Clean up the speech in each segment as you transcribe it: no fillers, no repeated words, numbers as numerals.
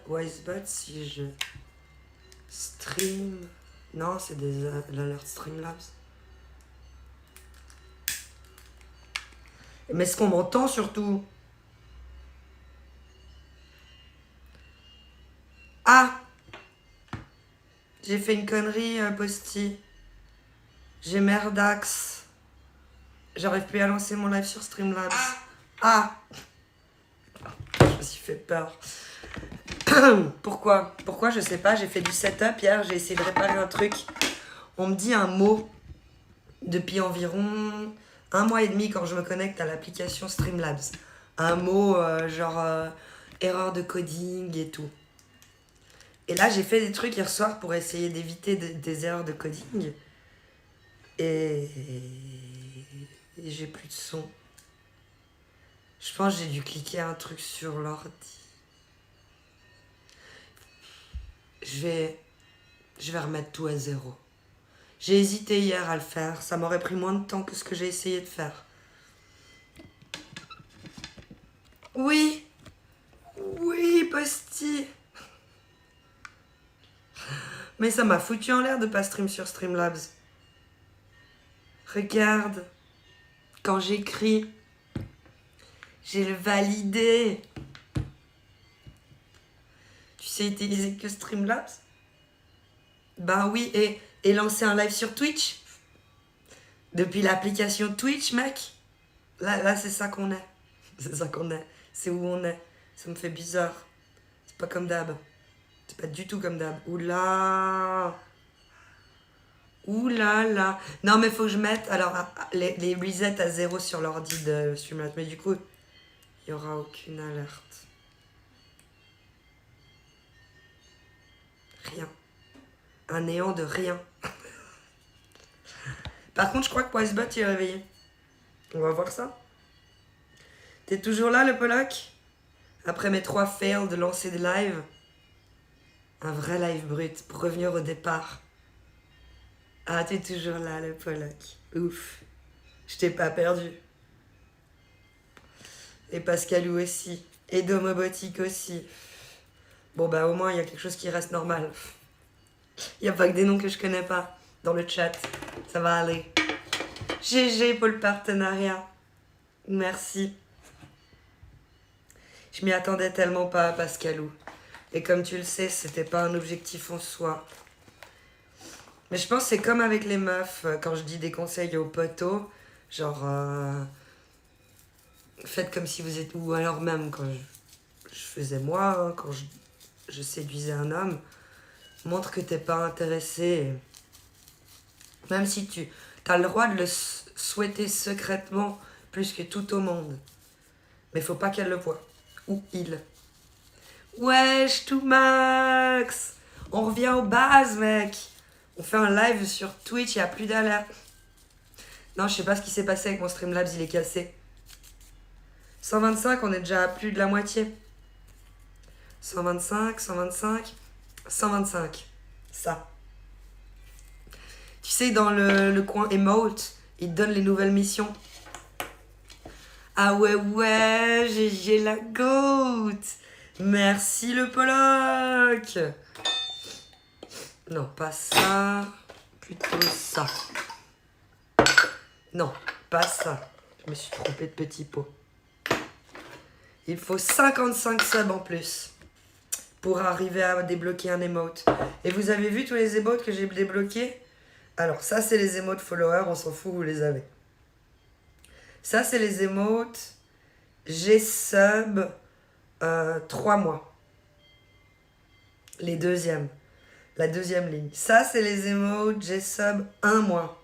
Wisebot, si je stream... Non, c'est des alertes Streamlabs. Mais est-ce qu'on m'entend surtout? Ah! J'ai fait une connerie, Posty. J'ai merdax. J'arrive plus à lancer mon live sur Streamlabs. Ah! Je me suis fait peur. Pourquoi? Pourquoi? Je sais pas. J'ai fait du setup hier. J'ai essayé de réparer un truc. On me dit un mot depuis environ 1 mois et demi quand je me connecte à l'application Streamlabs. Un mot genre erreur de coding et tout. Et là, j'ai fait des trucs hier soir pour essayer d'éviter des erreurs de coding. Et j'ai plus de son. Je pense que j'ai dû cliquer un truc sur l'ordi. Je vais remettre tout à zéro. J'ai hésité hier à le faire. Ça m'aurait pris moins de temps que ce que j'ai essayé de faire. Oui. Oui, Posty. Mais ça m'a foutu en l'air de pas stream sur Streamlabs. Regarde. Quand j'écris, j'ai le validé. Tu sais utiliser que Streamlabs? Ben oui, et lancer un live sur Twitch. Depuis l'application Twitch, mec. Là c'est ça qu'on est. C'est ça qu'on est. C'est où on est. Ça me fait bizarre. C'est pas comme d'hab. C'est pas du tout comme d'hab. Oula. Oulala. Non, mais faut que je mette alors les resets à zéro sur l'ordi de Streamlabs. Mais du coup, il n'y aura aucune alerte. Rien. Un néant de rien. Par contre, je crois que Wisebot est réveillé. On va voir ça. T'es toujours là, le Pollock? Après mes 3 fails de lancer des lives. Un vrai live brut pour revenir au départ. Ah, t'es toujours là, le Pollock. Ouf. Je t'ai pas perdu. Et Pascalou aussi. Et Domobotique aussi. Bon, bah au moins, il y a quelque chose qui reste normal. Il n'y a pas que des noms que je connais pas dans le chat. Ça va aller. GG pour le partenariat. Merci. Je m'y attendais tellement pas, Pascalou. Et comme tu le sais, c'était pas un objectif en soi. Mais je pense que c'est comme avec les meufs, quand je dis des conseils aux potos, genre... faites comme si vous êtes... Ou alors même quand je faisais moi, hein, quand je séduisais un homme, montre que t'es pas intéressé. Même si tu as le droit de le souhaiter secrètement plus que tout au monde. Mais faut pas qu'elle le voie. Ou il. Wesh, tout max. On revient aux bases, mec. On fait un live sur Twitch, il n'y a plus d'alerte. Non, je sais pas ce qui s'est passé avec mon Streamlabs, il est cassé. 125, on est déjà à plus de la moitié. 125, 125, 125. Ça. Tu sais, dans le coin emote, ils te donnent les nouvelles missions. Ah ouais, j'ai la goat. Merci le Pollock. Non, pas ça. Plutôt ça. Non, pas ça. Je me suis trompée de petit pot. Il faut 55 subs en plus pour arriver à débloquer un emote. Et vous avez vu tous les emotes que j'ai débloqués? Alors, ça, c'est les emotes followers. On s'en fout, vous les avez. Ça, c'est les emotes. J'ai sub 3 mois. Les deuxièmes. La deuxième ligne. Ça, c'est les emotes. J'ai sub 1 mois.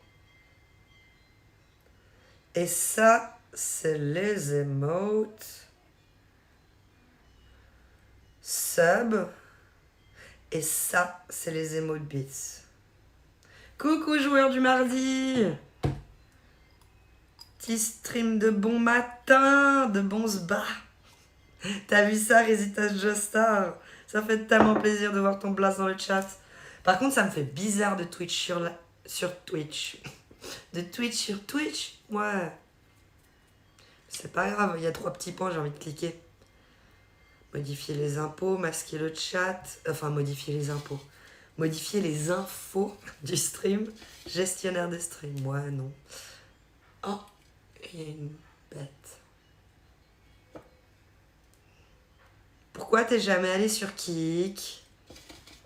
Et ça, c'est les emotes. Sub. Et ça, c'est les emotes bits. Coucou joueurs du mardi. Petit stream de bon matin, de bons sbats. T'as vu ça, Résitas Joestar? Ça fait tellement plaisir de voir ton blast dans le chat. Par contre, ça me fait bizarre de Twitch sur Twitch. De Twitch sur Twitch? Ouais. C'est pas grave, il y a 3 petits points, j'ai envie de cliquer. Modifier les impôts, masquer le chat. Enfin, modifier les impôts. Modifier les infos du stream. Gestionnaire de stream. Ouais, non. Oh, il y a une bête. Pourquoi t'es jamais allé sur Kik?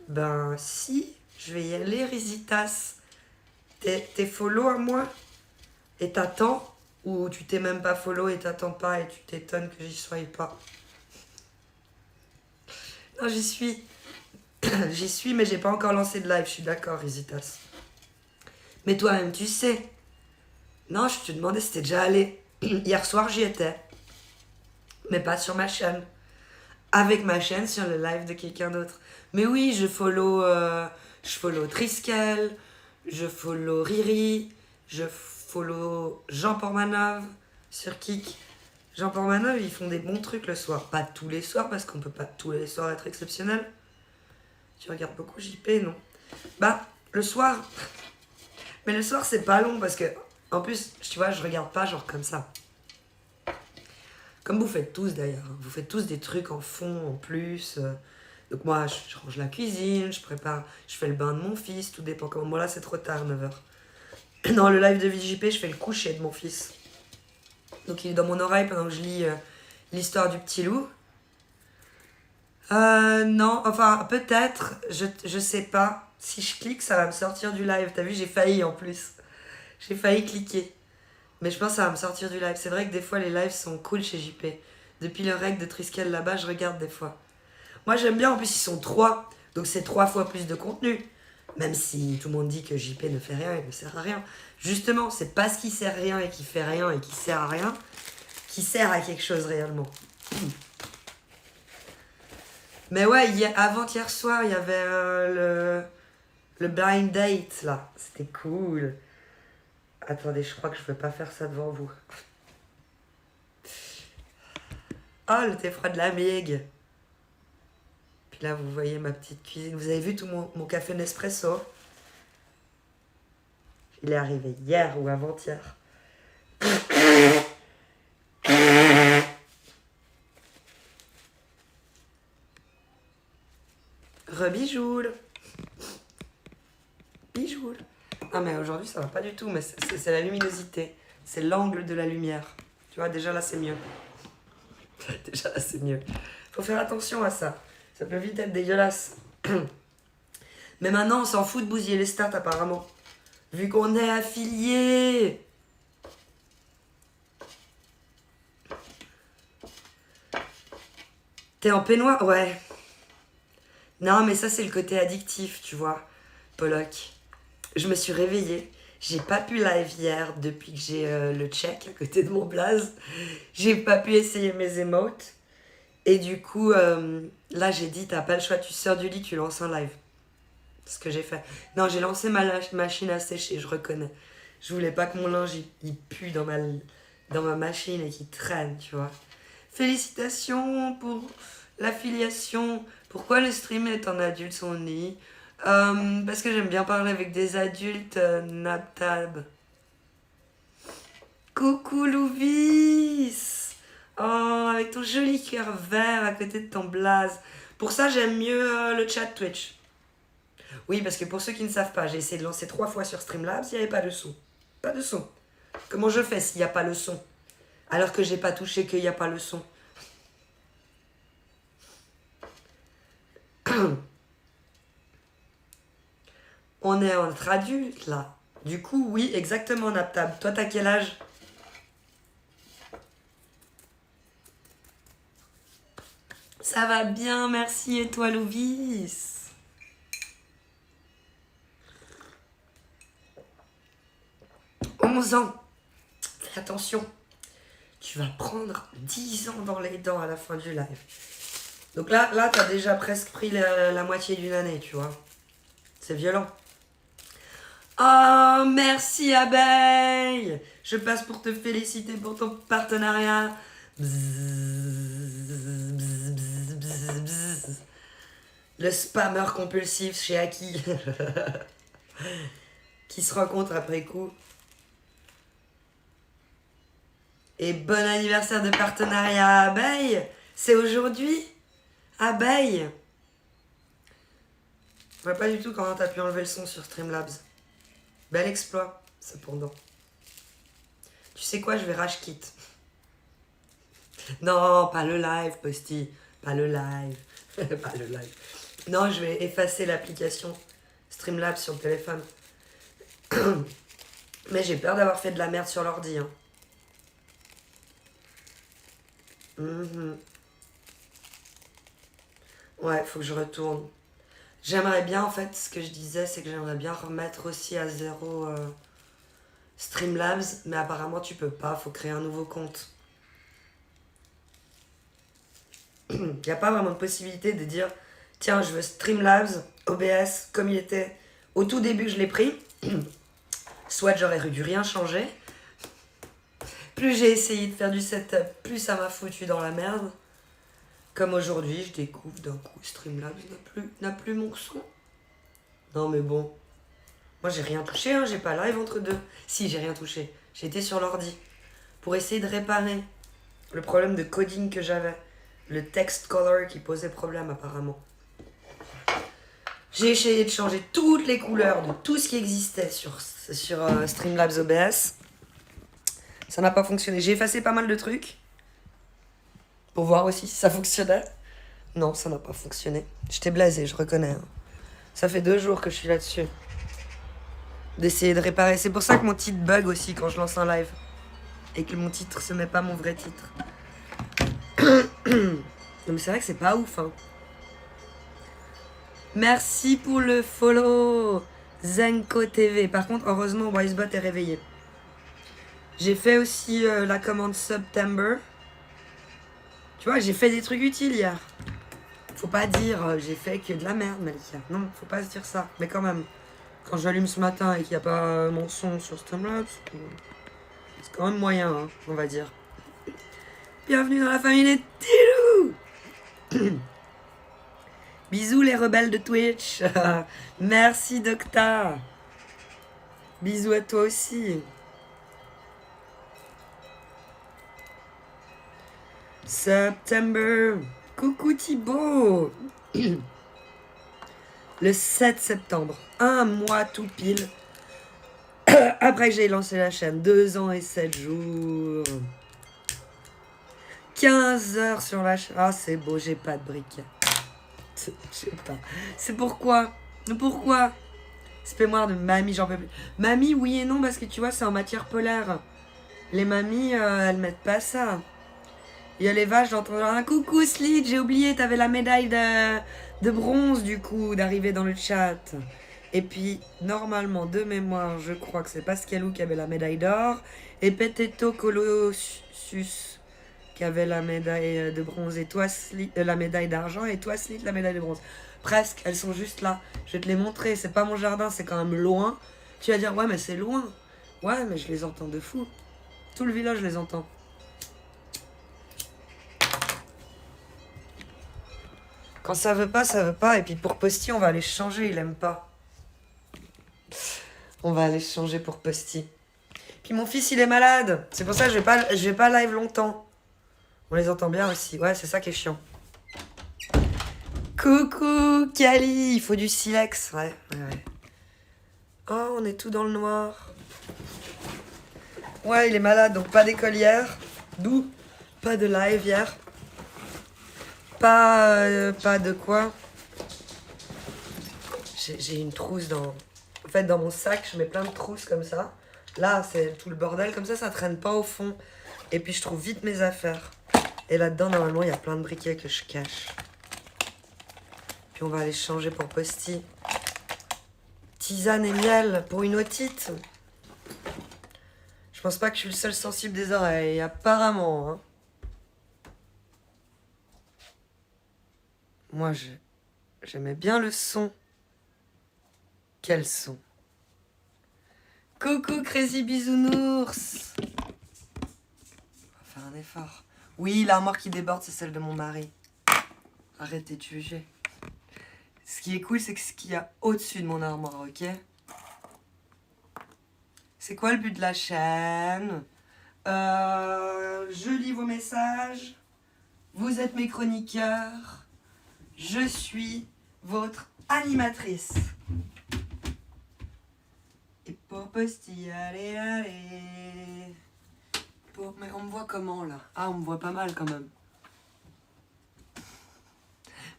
Ben, si, je vais y aller, Risitas. T'es follow à moi? Et t'attends? Ou tu t'es même pas follow et t'attends pas et tu t'étonnes que j'y sois pas? Non, j'y suis. J'y suis, mais j'ai pas encore lancé de live, je suis d'accord, Risitas. Mais toi-même, tu sais. Non, je te demandais si t'es déjà allé. Hier soir, j'y étais. Mais pas sur ma chaîne. Avec ma chaîne sur le live de quelqu'un d'autre. Mais oui, je follow Triskel, je follow Riri, je follow Jean Portmanov sur Kik. Jean Portmanov, ils font des bons trucs le soir. Pas tous les soirs, parce qu'on peut pas tous les soirs être exceptionnel. Tu regardes beaucoup JP, non? Bah, le soir. Mais le soir, c'est pas long, parce que, en plus, tu vois, je regarde pas genre comme ça. Comme vous faites tous d'ailleurs. Vous faites tous des trucs en fond, en plus. Donc moi, je range la cuisine, je prépare, je fais le bain de mon fils, tout dépend comment. Moi là, c'est trop tard, 9h. Dans le live de VJP, je fais le coucher de mon fils. Donc il est dans mon oreille pendant que je lis l'histoire du petit loup. Non, enfin peut-être, je sais pas. Si je clique, ça va me sortir du live. T'as vu, j'ai failli en plus. J'ai failli cliquer. Mais je pense que ça va me sortir du live. C'est vrai que des fois, les lives sont cool chez JP. Depuis le règle de Triskel là-bas, je regarde des fois. Moi, j'aime bien. En plus, ils sont 3. Donc, c'est 3 fois plus de contenu. Même si tout le monde dit que JP ne fait rien et ne sert à rien. Justement, c'est parce qu'il sert rien et qu'il fait rien et qu'il sert à rien qu'il sert à quelque chose réellement. Mais ouais, avant-hier soir, il y avait le blind date, là. C'était cool. Attendez, je crois que je ne peux pas faire ça devant vous. Oh, le thé froid de la Meg. Puis là, vous voyez ma petite cuisine. Vous avez vu tout mon café Nespresso? Il est arrivé hier ou avant-hier. Rebijoule. Bijoule. Ah, mais aujourd'hui, ça va pas du tout. Mais c'est la luminosité. C'est l'angle de la lumière. Tu vois, déjà là, c'est mieux. Déjà là, c'est mieux. Faut faire attention à ça. Ça peut vite être dégueulasse. Mais maintenant, on s'en fout de bousiller les stats, apparemment. Vu qu'on est affilié. T'es en peignoir? Ouais. Non, mais ça, c'est le côté addictif, tu vois, Pollock. Je me suis réveillée. J'ai pas pu live hier depuis que j'ai le check à côté de mon blaze. J'ai pas pu essayer mes emotes. Et du coup, là, j'ai dit, t'as pas le choix, tu sors du lit, tu lances un live. C'est ce que j'ai fait. Non, j'ai lancé ma machine à sécher, je reconnais. Je voulais pas que mon linge, il pue dans ma machine et qu'il traîne, tu vois. Félicitations pour l'affiliation. Pourquoi le stream est en adulte only? Parce que j'aime bien parler avec des adultes, Naptab. Coucou Louvis! Oh, avec ton joli cœur vert à côté de ton blaze. Pour ça, j'aime mieux le chat Twitch. Oui, parce que pour ceux qui ne savent pas, j'ai essayé de lancer 3 fois sur Streamlabs, il n'y avait pas de son. Pas de son. Comment je fais s'il n'y a pas le son? Alors que j'ai pas touché qu'il n'y a pas le son. On est entre adultes, là. Du coup, oui, exactement, Naptab. Toi, t'as quel âge? Ça va bien, merci. Et toi, Louvis? 11 ans. Fais attention. Tu vas prendre 10 ans dans les dents à la fin du live. Donc là t'as déjà presque pris la moitié d'une année, tu vois. C'est violent. Oh, merci Abeille. Je passe pour te féliciter pour ton partenariat. Le spammer compulsif chez Aki. Qui se rencontre après coup. Et bon anniversaire de partenariat Abeille. C'est aujourd'hui. Abeille. Je vois pas du tout comment t'as pu enlever le son sur Streamlabs. Bel exploit, cependant. Tu sais quoi, je vais rage quit. Non, pas le live, Posty. Pas le live. Pas le live. Non, je vais effacer l'application Streamlabs sur le téléphone. Mais j'ai peur d'avoir fait de la merde sur l'ordi. Hein. Ouais, faut que je retourne. J'aimerais bien, en fait, ce que je disais, c'est que j'aimerais bien remettre aussi à zéro Streamlabs, mais apparemment tu peux pas, faut créer un nouveau compte. Il n'y a pas vraiment de possibilité de dire, tiens, je veux Streamlabs, OBS, comme il était au tout début que je l'ai pris. Soit j'aurais dû rien changer. Plus j'ai essayé de faire du setup, plus ça m'a foutu dans la merde. Comme aujourd'hui, je découvre d'un coup Streamlabs n'a plus mon son. Non mais bon. Moi j'ai rien touché, hein, j'ai pas live entre deux. Si, j'ai rien touché. J'ai été sur l'ordi pour essayer de réparer le problème de coding que j'avais. Le text color qui posait problème apparemment. J'ai essayé de changer toutes les couleurs de tout ce qui existait sur Streamlabs OBS. Ça n'a pas fonctionné. J'ai effacé pas mal de trucs. Pour voir aussi si ça fonctionnait. Non, ça n'a pas fonctionné. J'étais blasé, je reconnais. Hein. Ça fait 2 jours que je suis là-dessus. D'essayer de réparer. C'est pour ça que mon titre bug aussi quand je lance un live. Et que mon titre se met pas mon vrai titre. Non mais c'est vrai que c'est pas ouf. Hein. Merci pour le follow. Zenko TV. Par contre, heureusement, Wisebot est réveillé. J'ai fait aussi la commande September. Tu vois, j'ai fait des trucs utiles hier. Faut pas dire j'ai fait que de la merde, Malika. Non, faut pas se dire ça. Mais quand même, quand j'allume ce matin et qu'il n'y a pas mon son sur Streamlabs, c'est quand même moyen, hein, on va dire. Bienvenue dans la famille des Tilou. Bisous les rebelles de Twitch. Merci Docta. Bisous à toi aussi. September. Coucou Thibaut. Le 7 septembre. 1 mois tout pile. Après que j'ai lancé la chaîne. 2 ans et 7 jours. 15 heures sur la chaîne. Ah, c'est beau, j'ai pas de briquet. Je sais pas. C'est pourquoi. Pourquoi cette mémoire de mamie, j'en peux plus. Mamie, oui et non, parce que tu vois, c'est en matière polaire. Les mamies, elles mettent pas ça. Il y a les vaches, j'entends genre un coucou Slid, j'ai oublié, t'avais la médaille de bronze du coup, d'arriver dans le chat. Et puis, normalement, de mémoire, je crois que c'est Pascalou qui avait la médaille d'or. Et Peteto Colossus qui avait la médaille de bronze. Et toi, Slid, la médaille d'argent. Et toi, Slid, la médaille de bronze. Presque, elles sont juste là. Je vais te les montrer. C'est pas mon jardin, c'est quand même loin. Tu vas dire, ouais, mais c'est loin. Ouais, mais je les entends de fou. Tout le village les entend. Quand ça veut pas, ça veut pas. Et puis pour Posty, on va aller changer. Il aime pas. On va aller changer pour Posty. Puis mon fils, il est malade. C'est pour ça que je vais pas live longtemps. On les entend bien aussi. Ouais, c'est ça qui est chiant. Coucou, Kali. Il faut du silex. Ouais. Oh, on est tout dans le noir. Ouais, il est malade, donc pas d'école hier. D'où pas de live hier. Pas de quoi. J'ai une trousse dans... En fait, dans mon sac, je mets plein de trousses comme ça. Là, c'est tout le bordel. Comme ça traîne pas au fond. Et puis, je trouve vite mes affaires. Et là-dedans, normalement, il y a plein de briquets que je cache. Puis, on va aller changer pour Posty. Tisane et miel pour une otite. Je pense pas que je suis le seul sensible des oreilles, apparemment. Hein. Moi, j'aimais bien le son. Quel son? Coucou Crazy Bisounours. On va faire un effort. Oui, l'armoire qui déborde, c'est celle de mon mari. Arrêtez de juger. Ce qui est cool, c'est que ce qu'il y a au-dessus de mon armoire, ok? C'est quoi le but de la chaîne? Je lis vos messages. Vous êtes mes chroniqueurs. Je suis votre animatrice. Et pour Posty, allez, allez. Mais on me voit comment là? Ah, on me voit pas mal quand même.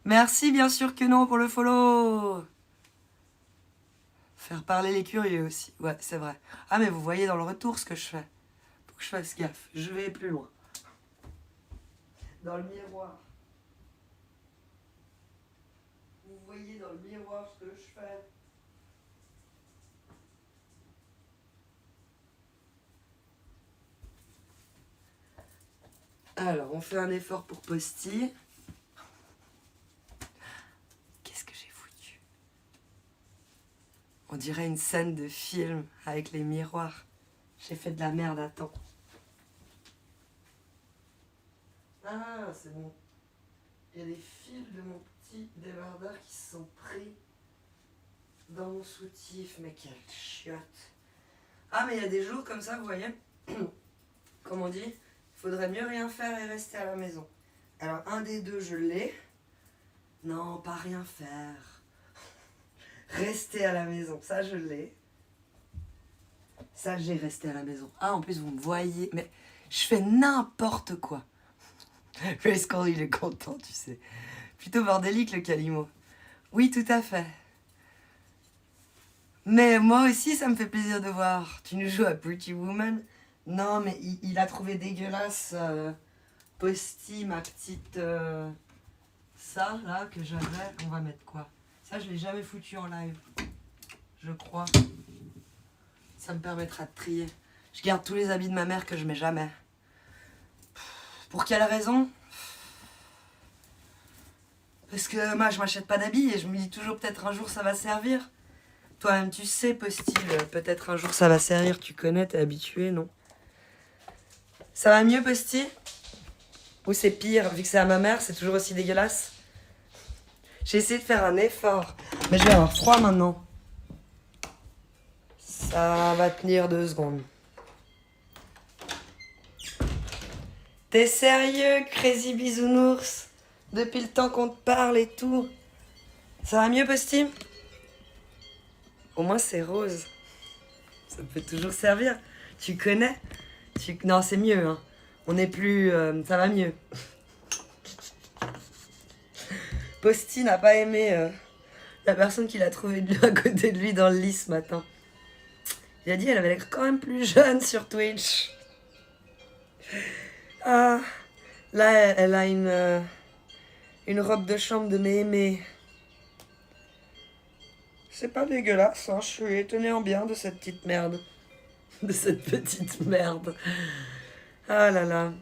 Merci bien sûr que non pour le follow. Faire parler les curieux aussi. Ouais, c'est vrai. Ah, mais vous voyez dans le retour ce que je fais. Faut que je fasse gaffe. Je vais plus loin. Dans le miroir. Vous voyez dans le miroir ce que je fais. Alors, on fait un effort pour Posty. Qu'est-ce que j'ai foutu? On dirait une scène de film avec les miroirs. J'ai fait de la merde, attends. Ah, c'est bon. Il y a des fils de mon petit débardeur qui se sont pris dans mon soutif. Mais quelle chiotte. Ah, mais il y a des jours comme ça, vous voyez. Comme on dit, il faudrait mieux rien faire et rester à la maison. Alors, un des deux, je l'ai. Non, pas rien faire. Rester à la maison, ça, je l'ai. Ça, j'ai resté à la maison. Ah, en plus, vous me voyez. Mais je fais n'importe quoi. Le score, il est content, tu sais. Plutôt bordélique, le Calimo. Oui, tout à fait. Mais moi aussi, ça me fait plaisir de voir. Tu nous joues à Pretty Woman? Non, mais il a trouvé dégueulasse Posty, ma petite... ça, là, que j'avais. On va mettre quoi? Ça, je l'ai jamais foutu en live. Je crois. Ça me permettra de trier. Je garde tous les habits de ma mère que je mets jamais. Pour quelle raison? Parce que moi, je m'achète pas d'habits et je me dis toujours peut-être un jour ça va servir. Toi-même, tu sais, Posty, peut-être un jour ça va servir. Tu connais, t'es habitué, non? Ça va mieux, Posty? Ou c'est pire, vu que c'est à ma mère, c'est toujours aussi dégueulasse? J'ai essayé de faire un effort, mais je vais avoir froid maintenant. Ça va tenir 2 secondes. T'es sérieux, Crazy Bisounours? Depuis le temps qu'on te parle et tout. Ça va mieux, Posty? Au moins, c'est rose. Ça peut toujours servir. Tu connais? Non, c'est mieux. Hein. On n'est plus... ça va mieux. Posty n'a pas aimé la personne qui l'a trouvé à côté de lui dans le lit ce matin. Il a dit elle avait l'air quand même plus jeune sur Twitch. Ah, là, elle a une robe de chambre de Mémé. C'est pas dégueulasse, hein. Je suis étonnée en bien de cette petite merde. De cette petite merde. Ah là là.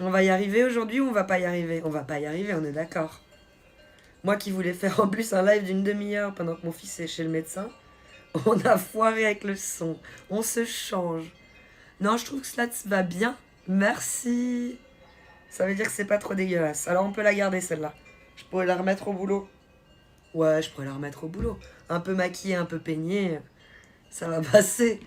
On va y arriver aujourd'hui ou on va pas y arriver? On va pas y arriver, on est d'accord. Moi qui voulais faire en plus un live d'une demi-heure pendant que mon fils est chez le médecin, on a foiré avec le son. On se change. Non, je trouve que cela va bien. Merci. Ça veut dire que c'est pas trop dégueulasse. Alors on peut la garder celle-là. Je pourrais la remettre au boulot. Ouais, je pourrais la remettre au boulot. Un peu maquillée, un peu peignée. Ça va passer.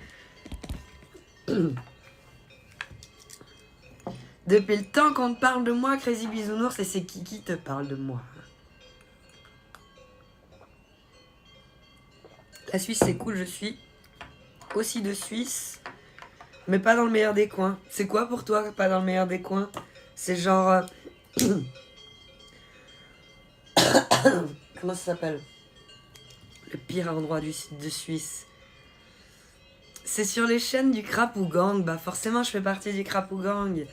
Depuis le temps qu'on te parle de moi, Crazy Bisounours, et c'est qui te parle de moi? La Suisse, c'est cool, je suis aussi de Suisse, mais pas dans le meilleur des coins. C'est quoi pour toi, pas dans le meilleur des coins? C'est genre... Comment ça s'appelle? Le pire endroit de Suisse. C'est sur les chaînes du Crapou Gang. Bah forcément, je fais partie du Crapou Gang.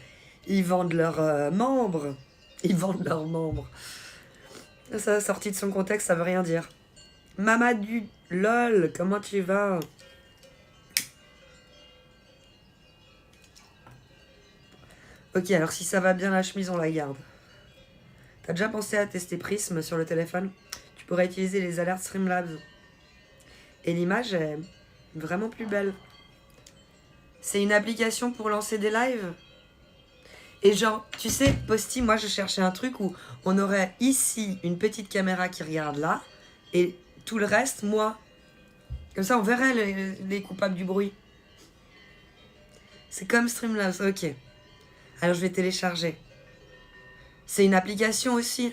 Ils vendent leurs membres. Ils vendent leurs membres. Ça, sorti de son contexte, ça veut rien dire. Mamadou, lol, comment tu vas? Ok, alors si ça va bien la chemise, on la garde. T'as déjà pensé à tester Prism sur le téléphone? Tu pourrais utiliser les alertes Streamlabs. Et l'image est vraiment plus belle. C'est une application pour lancer des lives. Et genre, tu sais, Posty, moi je cherchais un truc où on aurait ici une petite caméra qui regarde là, et tout le reste, moi. Comme ça, on verrait les coupables du bruit. C'est comme Streamlabs, ok. Alors je vais télécharger. C'est une application aussi.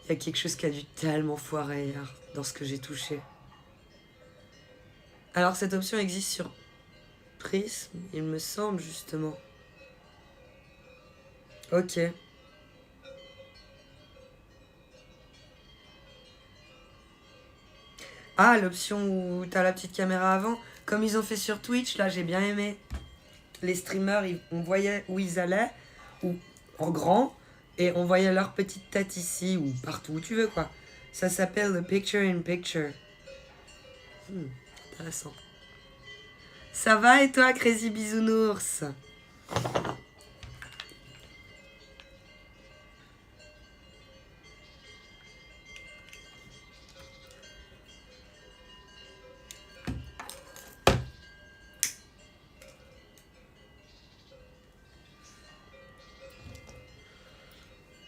Il y a quelque chose qui a dû tellement foirer hier dans ce que j'ai touché. Alors cette option existe sur Prism, il me semble justement. Ok. Ah, l'option où t'as la petite caméra avant. Comme ils ont fait sur Twitch, là j'ai bien aimé. Les streamers, on voyait où ils allaient, ou en grand, et on voyait leur petite tête ici, ou partout où tu veux quoi. Ça s'appelle le Picture in Picture. Intéressant. Ça va et toi, Crazy Bisounours?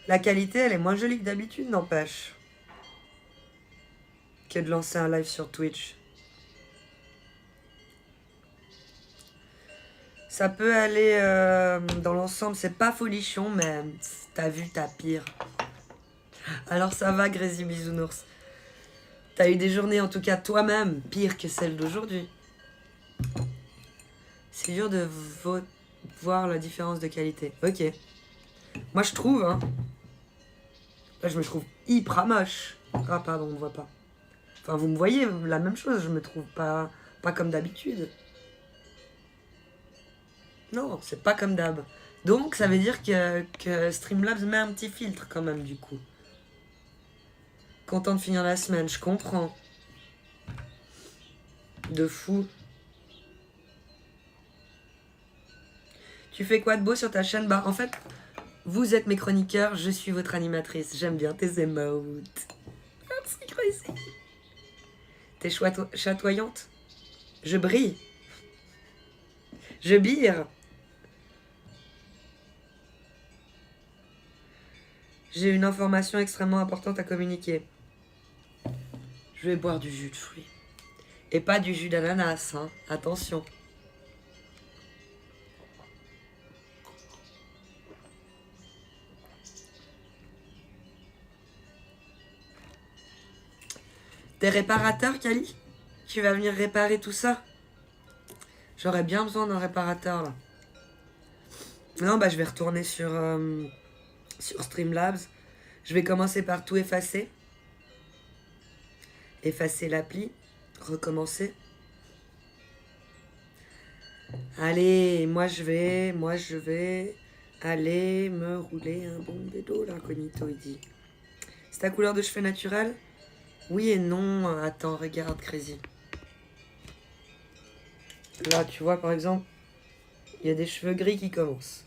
La qualité, elle est moins jolie que d'habitude, n'empêche. Que de lancer un live sur Twitch. Ça peut aller dans l'ensemble, c'est pas folichon, mais t'as vu, t'as pire. Alors ça va, Crazy Bisounours. T'as eu des journées, en tout cas toi-même, pire que celles d'aujourd'hui. C'est dur de voir la différence de qualité. Ok. Moi je trouve, hein. Là je me trouve hyper moche. Ah pardon, on me voit pas. Enfin vous me voyez, la même chose, je me trouve pas comme d'habitude. Non, c'est pas comme d'hab. Donc ça veut dire que Streamlabs met un petit filtre quand même du coup. Content de finir la semaine, je comprends. De fou. Tu fais quoi de beau sur ta chaîne? Bah en fait, vous êtes mes chroniqueurs, je suis votre animatrice. J'aime bien tes emotes. Merci Crazy. T'es chatoyante? Je brille. Je bire. J'ai une information extrêmement importante à communiquer. Je vais boire du jus de fruits. Et pas du jus d'ananas, hein. Attention. T'es réparateur, Kali? Tu vas venir réparer tout ça? J'aurais bien besoin d'un réparateur, là. Non, bah je vais retourner sur Streamlabs. Je vais commencer par tout effacer. Effacer l'appli. Recommencer. Allez, moi je vais aller me rouler un bon bédo, l'incognito, il dit. C'est ta couleur de cheveux naturelle? Oui et non. Attends, regarde, Crazy. Là, tu vois, par exemple, il y a des cheveux gris qui commencent.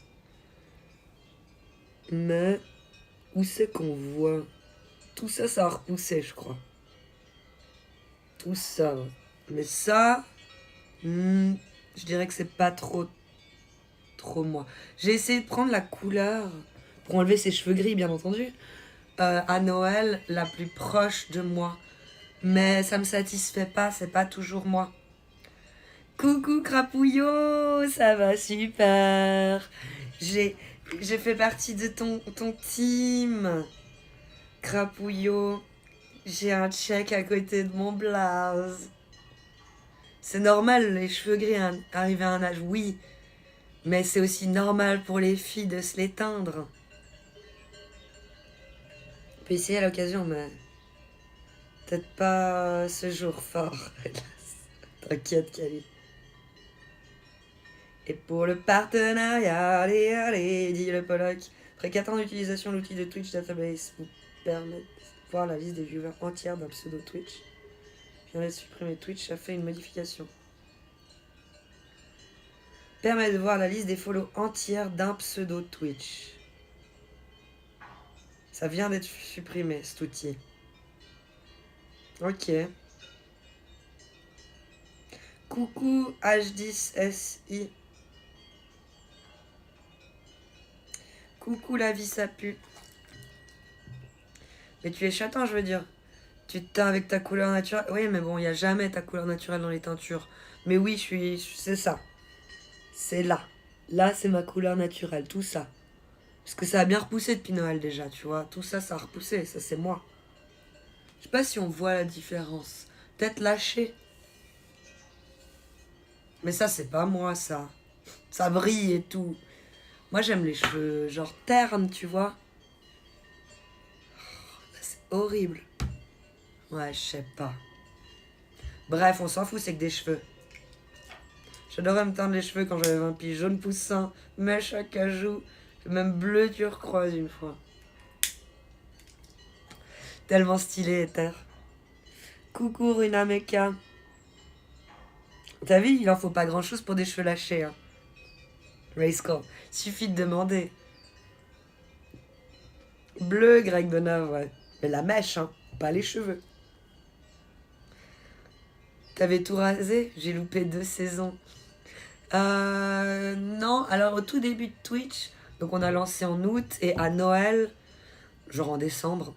Mais, où c'est qu'on voit? Tout ça, ça a repoussé, je crois. Tout ça. Mais ça, je dirais que c'est pas trop moi. J'ai essayé de prendre la couleur, pour enlever ses cheveux gris, bien entendu, à Noël, la plus proche de moi. Mais ça me satisfait pas, c'est pas toujours moi. Coucou Crapouillot, ça va super. J'ai fait partie de ton team. Crapouillot, j'ai un check à côté de mon blaze. C'est normal, les cheveux gris arrivent à un âge, oui. Mais c'est aussi normal pour les filles de se les teindre. On peut essayer à l'occasion, mais peut-être pas ce jour fort. T'inquiète, Kali. Et pour le partenariat, allez, dit le Pollock. Après 4 ans d'utilisation, l'outil de Twitch Database vous permet de voir la liste des viewers entière d'un pseudo Twitch. Je viens de supprimer Twitch, ça fait une modification. Permet de voir la liste des follow entière d'un pseudo Twitch. Ça vient d'être supprimé, cet outil. Ok. Coucou H10SI. Coucou la vie ça pue. Mais tu es chaton, je veux dire. Tu te teins avec ta couleur naturelle. Oui, mais bon, il n'y a jamais ta couleur naturelle dans les teintures. Mais oui, c'est ça. C'est là. Là, c'est ma couleur naturelle, tout ça. Parce que ça a bien repoussé depuis Noël déjà, tu vois. Tout ça, ça a repoussé. Ça, c'est moi. Je sais pas si on voit la différence. Peut-être lâché. Mais ça, c'est pas moi, ça. Ça brille et tout. Moi, j'aime les cheveux genre ternes, tu vois. Là, c'est horrible. Ouais, je sais pas. Bref, on s'en fout, c'est que des cheveux. J'adorais me teindre les cheveux quand j'avais 20 piges. Jaune poussin, mèche à cajou, même bleu turquoise une fois. Tellement stylé, Ether. Coucou Runameka. T'as vu, il en faut pas grand chose pour des cheveux lâchés. Hein. Racecore. Suffit de demander. Bleu, Greg Donave, ouais. Mais la mèche, hein, pas les cheveux. T'avais tout rasé? J'ai loupé 2 saisons. Non, alors au tout début de Twitch, donc on a lancé en août et à Noël, genre en décembre,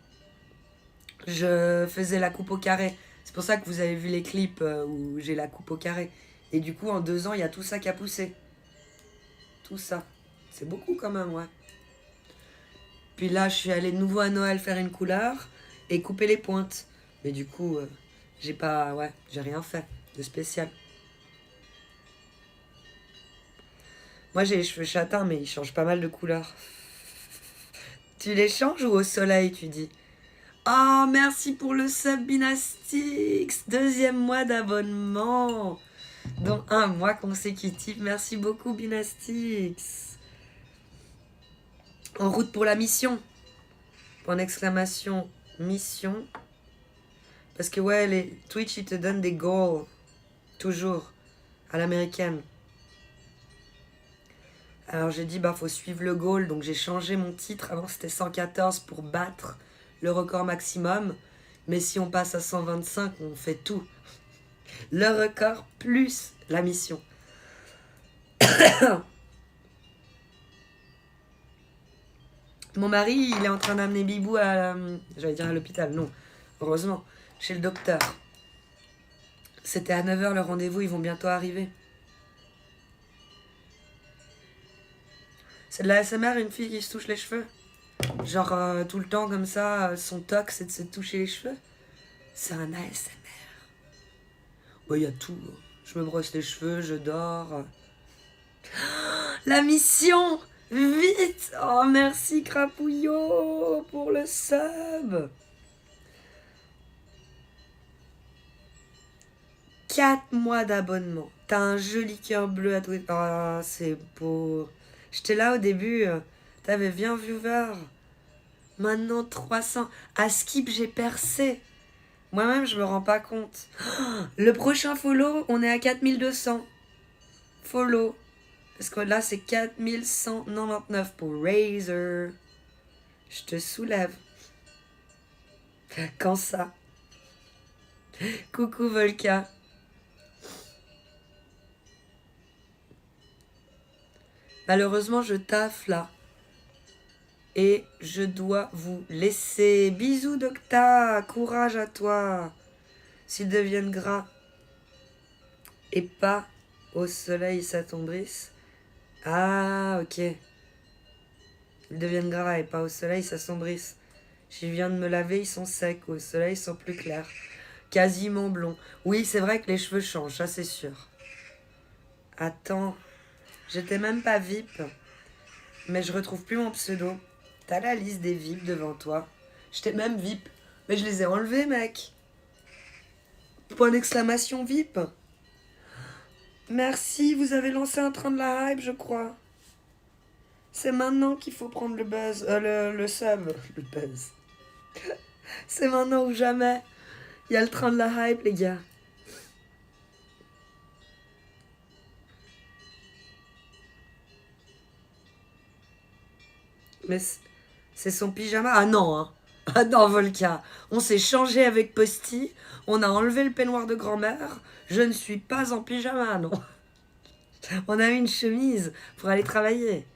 je faisais la coupe au carré. C'est pour ça que vous avez vu les clips où j'ai la coupe au carré. Et du coup, en 2 ans, il y a tout ça qui a poussé. Tout ça. C'est beaucoup quand même, ouais. Puis là, je suis allée de nouveau à Noël faire une couleur et couper les pointes. Mais du coup, j'ai pas... Ouais, j'ai rien fait de spécial. Moi, j'ai les cheveux châtains, mais ils changent pas mal de couleur. Tu les changes ou au soleil, tu dis? Oh, merci pour le sub Binastix. 2e mois d'abonnement. Dont 1 mois consécutif. Merci beaucoup, Binastix. En route pour la mission. Point d'exclamation, mission. Parce que ouais, les Twitch, ils te donnent des goals. Toujours. À l'américaine. Alors j'ai dit, bah faut suivre le goal. Donc j'ai changé mon titre. Avant c'était 114 pour battre le record maximum. Mais si on passe à 125, on fait tout. Le record plus la mission. Mon mari, il est en train d'amener Bibou à... J'allais dire à l'hôpital, non. Heureusement. Chez le docteur. C'était à 9h le rendez-vous, ils vont bientôt arriver. C'est de la ASMR, une fille qui se touche les cheveux. Genre tout le temps comme ça, son toc c'est de se toucher les cheveux. C'est un ASMR. Bah, y a tout. Je me brosse les cheveux, je dors. La mission! Vite! Oh, merci Crapouillot pour le sub! 4 mois d'abonnement. T'as un joli cœur bleu à tout. Oh, c'est beau. J'étais là au début. T'avais 20 viewers. Maintenant 300. À Skip, j'ai percé. Moi-même, je me rends pas compte. Le prochain follow, on est à 4200. Follow. Parce que là, c'est 4199 pour Razer. Je te soulève. Quand ça? Coucou Volka. Malheureusement, je taffe là. Et je dois vous laisser. Bisous Docta. Courage à toi. S'ils deviennent gras. Et pas au soleil s'attendrissent. Ah, ok. Ils deviennent gras et pas au soleil s'assombrissent. Je viens de me laver, ils sont secs. Au soleil, ils sont plus clairs. Quasiment blonds. Oui, c'est vrai que les cheveux changent, ça c'est sûr. Attends. J'étais même pas VIP. Mais je retrouve plus mon pseudo. T'as la liste des VIP devant toi. J'étais même VIP. Mais je les ai enlevés, mec. Point d'exclamation VIP. Merci, vous avez lancé un train de la hype, je crois. C'est maintenant qu'il faut prendre le buzz. Le sub. Le buzz. C'est maintenant ou jamais. Il y a le train de la hype, les gars. Mais c'est son pyjama. Ah non, hein. Ah non, Volca. On s'est changé avec Posty. On a enlevé le peignoir de grand-mère. Je ne suis pas en pyjama, non. On a eu une chemise pour aller travailler.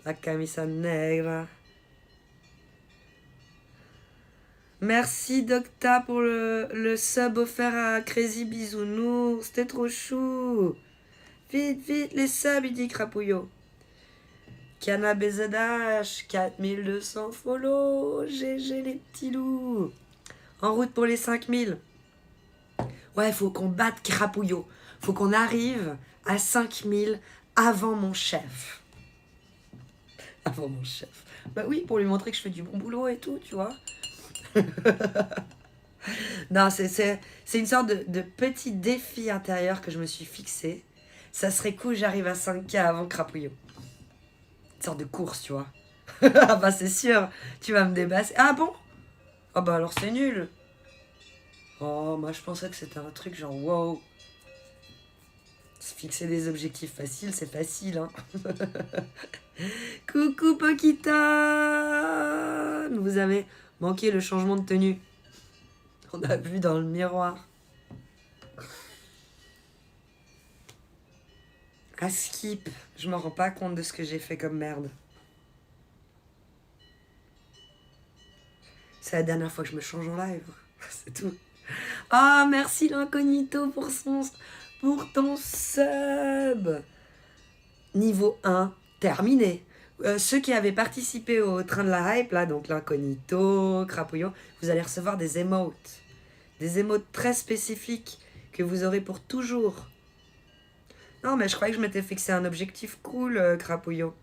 La camisa negra. Merci Docta pour le sub offert à Crazy Bisounours. C'était trop chou. Vite, vite, les subs, il dit Crapouillot. Cana BZH, 4200 follow. GG les petits loups. En route pour les 5000. Ouais, faut qu'on batte Crapouillot. Faut qu'on arrive à 5000 avant mon chef. Avant mon chef. Bah oui, pour lui montrer que je fais du bon boulot et tout, tu vois. Non, c'est une sorte de petit défi intérieur que je me suis fixé. Ça serait cool, j'arrive à 5K avant Crapouillot. Une sorte de course, tu vois. Ah bah c'est sûr, tu vas me débasser. Ah bon? Ah bah alors c'est nul. Oh, moi je pensais que c'était un truc genre wow. Se fixer des objectifs faciles, c'est facile, hein. Coucou Pokita. Vous avez manqué le changement de tenue. On a vu dans le miroir. À skip, je me rends pas compte de ce que j'ai fait comme merde. C'est la dernière fois que je me change en live. C'est tout. Ah, merci l'incognito pour ton sub. Niveau 1, terminé. Ceux qui avaient participé au train de la hype, là, donc l'incognito, Crapouillot, vous allez recevoir des emotes. Des emotes très spécifiques que vous aurez pour toujours. Non, mais je croyais que je m'étais fixé un objectif cool, Crapouillot.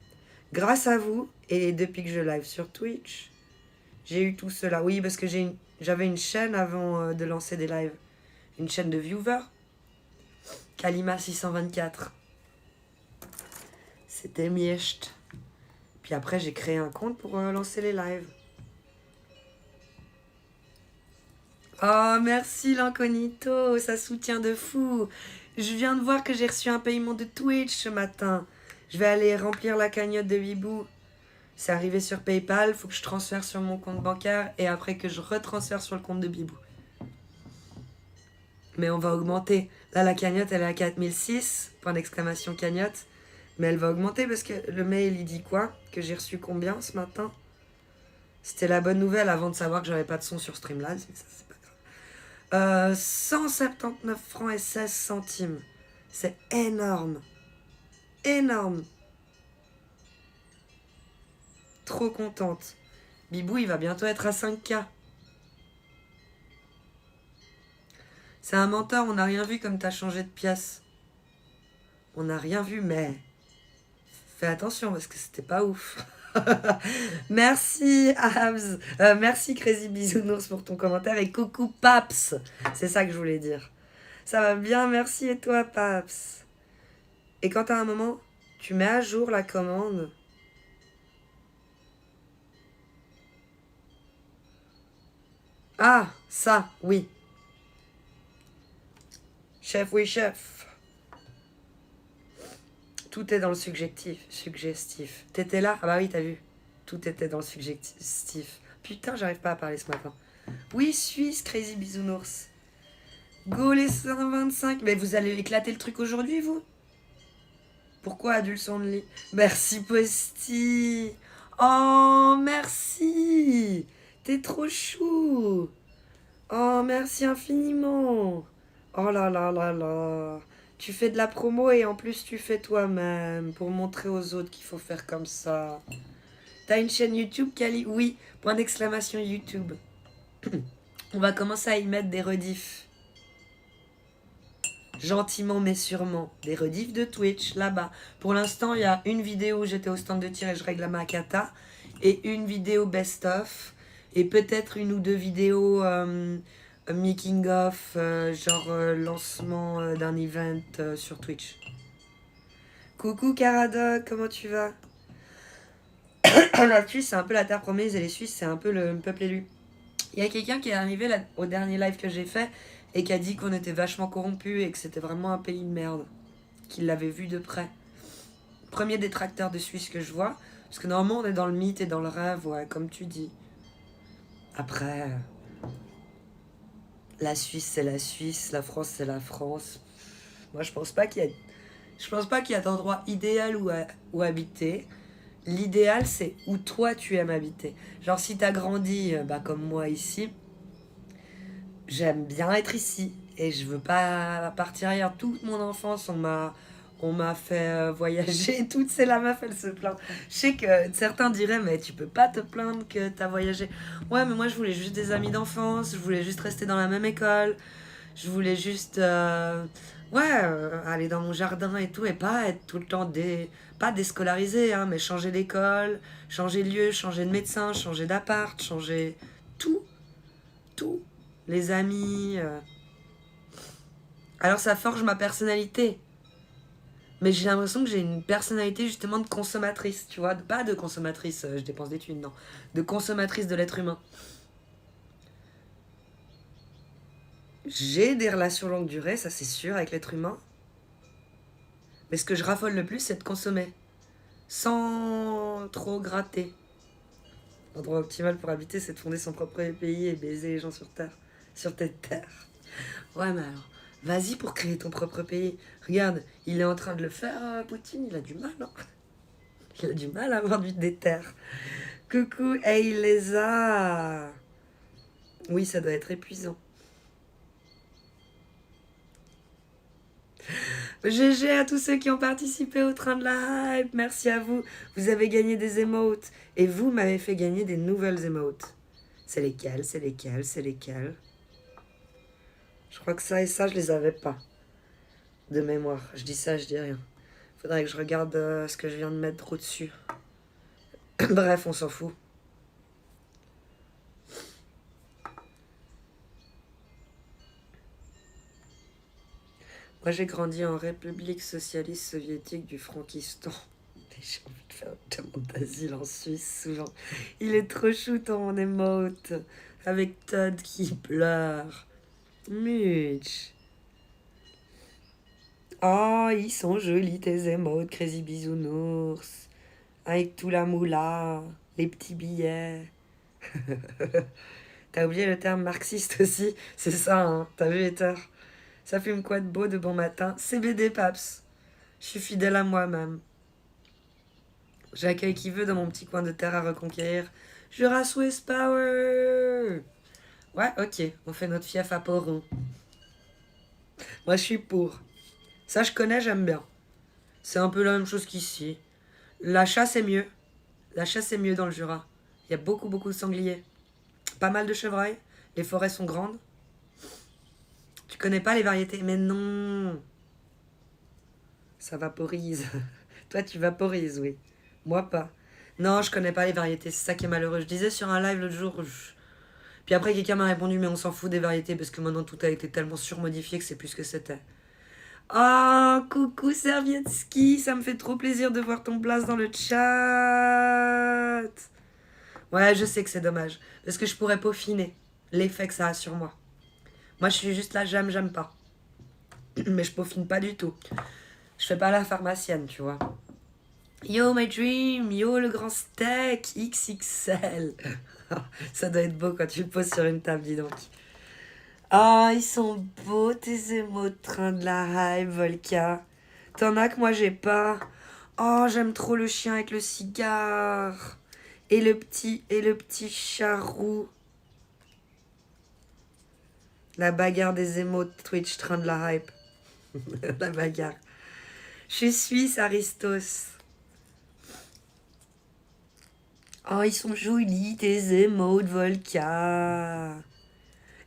Grâce à vous, et depuis que je live sur Twitch, j'ai eu tout cela. Oui, parce que j'avais une chaîne avant de lancer des lives. Une chaîne de viewers. Kalima624. C'était miecht. Puis après, j'ai créé un compte pour lancer les lives. Oh, merci l'incognito, ça soutient de fou. Je viens de voir que j'ai reçu un paiement de Twitch ce matin. Je vais aller remplir la cagnotte de Bibou. C'est arrivé sur PayPal, faut que je transfère sur mon compte bancaire et après que je retransfère sur le compte de Bibou. Mais on va augmenter. Là, la cagnotte, elle est à 4006, point d'exclamation cagnotte. Mais elle va augmenter parce que le mail, il dit quoi? Que j'ai reçu combien ce matin? C'était la bonne nouvelle avant de savoir que j'avais pas de son sur Streamlabs, mais ça, c'est pas grave. 179 francs et 16 centimes. C'est énorme. Énorme. Trop contente. Bibou, il va bientôt être à 5K. C'est un menteur, on n'a rien vu comme t'as changé de pièce. On n'a rien vu, mais... Fais attention, parce que c'était pas ouf. Merci, Abs. Merci, Crazy Bisounours, pour ton commentaire. Et coucou, Paps. C'est ça que je voulais dire. Ça va bien, merci. Et toi, Paps? Et quand t'as un moment, tu mets à jour la commande. Ah, ça, oui. Chef, oui, chef. Tout est dans le suggestif. T'étais là? Ah bah oui, t'as vu. Tout était dans le suggestif. Putain, j'arrive pas à parler ce matin. Oui, Suisse, Crazy Bisounours. Go les 125. Mais vous allez éclater le truc aujourd'hui, vous? Pourquoi adulte only? Merci, Posty. Oh, merci. T'es trop chou. Oh, merci infiniment. Oh là là là là. Tu fais de la promo et en plus tu fais toi-même pour montrer aux autres qu'il faut faire comme ça. T'as une chaîne YouTube, Kali? Oui, point d'exclamation YouTube. On va commencer à y mettre des rediffs. Gentiment mais sûrement. Des rediffs de Twitch, là-bas. Pour l'instant, il y a une vidéo où j'étais au stand de tir et je règle ma kata. Et une vidéo best-of. Et peut-être une ou deux vidéos making of, lancement d'un event sur Twitch. Coucou Caradoc, comment tu vas? La Suisse, c'est un peu la terre promise et les Suisses, c'est un peu le peuple élu. Il y a quelqu'un qui est arrivé au dernier live que j'ai fait et qui a dit qu'on était vachement corrompus et que c'était vraiment un pays de merde. Qu'il l'avait vu de près. Premier détracteur de Suisse que je vois. Parce que normalement, on est dans le mythe et dans le rêve, ouais, comme tu dis. Après, la Suisse, c'est la Suisse. La France, c'est la France. Moi, je pense pas qu'il y a d'endroit idéal où habiter. L'idéal, c'est où toi, tu aimes habiter. Genre, si t'as grandi, comme moi ici, j'aime bien être ici. Et je veux pas partir ailleurs. Toute mon enfance, on On m'a fait voyager et tout. C'est la meuf, elle se plaint. Je sais que certains diraient, mais tu peux pas te plaindre que t'as voyagé. Ouais, mais moi, je voulais juste des amis d'enfance. Je voulais juste rester dans la même école. Je voulais juste, aller dans mon jardin et tout, et pas être tout le temps pas déscolarisé, hein, mais changer d'école, changer de lieu, changer de médecin, changer d'appart, changer tout, tout. Les amis. Alors ça forge ma personnalité. Mais j'ai l'impression que j'ai une personnalité justement de consommatrice, tu vois. Pas de consommatrice, je dépense des thunes, non. De consommatrice de l'être humain. J'ai des relations longue durée, ça c'est sûr, avec l'être humain. Mais ce que je raffole le plus, c'est de consommer. Sans trop gratter. L'endroit optimal pour habiter, c'est de fonder son propre pays et baiser les gens sur terre. Sur cette terre. Ouais, mais alors, vas-y pour créer ton propre pays. Regarde, il est en train de le faire, Poutine, il a du mal, hein. Il a du mal à avoir des terres. Coucou, hey, il les a. Oui, ça doit être épuisant. GG à tous ceux qui ont participé au train de la hype. Merci à vous. Vous avez gagné des emotes. Et vous m'avez fait gagner des nouvelles emotes. C'est lesquelles? C'est lesquelles? C'est lesquelles? Je crois que ça et ça, je les avais pas. De mémoire. Je dis ça, je dis rien. Faudrait que je regarde ce que je viens de mettre au-dessus. Bref, on s'en fout. Moi, j'ai grandi en République socialiste soviétique du Frankistan. Et j'ai envie de faire une demande d'asile en Suisse, souvent. Il est trop chou, ton émote. Avec Todd qui pleure. Mitch. Oh, ils sont jolis, tes émotes, Crazy Bisounours. Avec tout la moula, les petits billets. T'as oublié le terme marxiste aussi? C'est ça, hein. T'as vu, Ether? Ça fume quoi de beau de bon matin? CBD, Paps. Je suis fidèle à moi-même. J'accueille qui veut dans mon petit coin de terre à reconquérir. Jura Swiss Power! Ouais, ok, on fait notre fief à Poron. Moi, je suis pour. Ça, je connais, j'aime bien. C'est un peu la même chose qu'ici. La chasse est mieux. La chasse est mieux dans le Jura. Il y a beaucoup, beaucoup de sangliers. Pas mal de chevreuils. Les forêts sont grandes. Tu connais pas les variétés? Mais non! Ça vaporise. Toi, tu vaporises, oui. Moi, pas. Non, je connais pas les variétés. C'est ça qui est malheureux. Je disais sur un live l'autre jour. Puis après, quelqu'un m'a répondu, mais on s'en fout des variétés parce que maintenant tout a été tellement surmodifié que c'est plus ce que c'était. Ah, coucou Servietski, ça me fait trop plaisir de voir ton blast dans le chat. Ouais, je sais que c'est dommage, parce que je pourrais peaufiner l'effet que ça a sur moi. Moi, je suis juste là, j'aime pas. Mais je peaufine pas du tout. Je fais pas la pharmacienne, tu vois. Yo, my dream, yo, le grand steak, XXL. Ça doit être beau quand tu le poses sur une table, dis donc. Ah, ils sont beaux tes émots de train de la hype, Volka. T'en as que moi j'ai pas. Oh, j'aime trop le chien avec le cigare. Et le petit charroux. La bagarre des émots de Twitch, train de la hype. La bagarre. Je suis suisse, Aristos. Oh, ils sont jolis tes émots de Volka.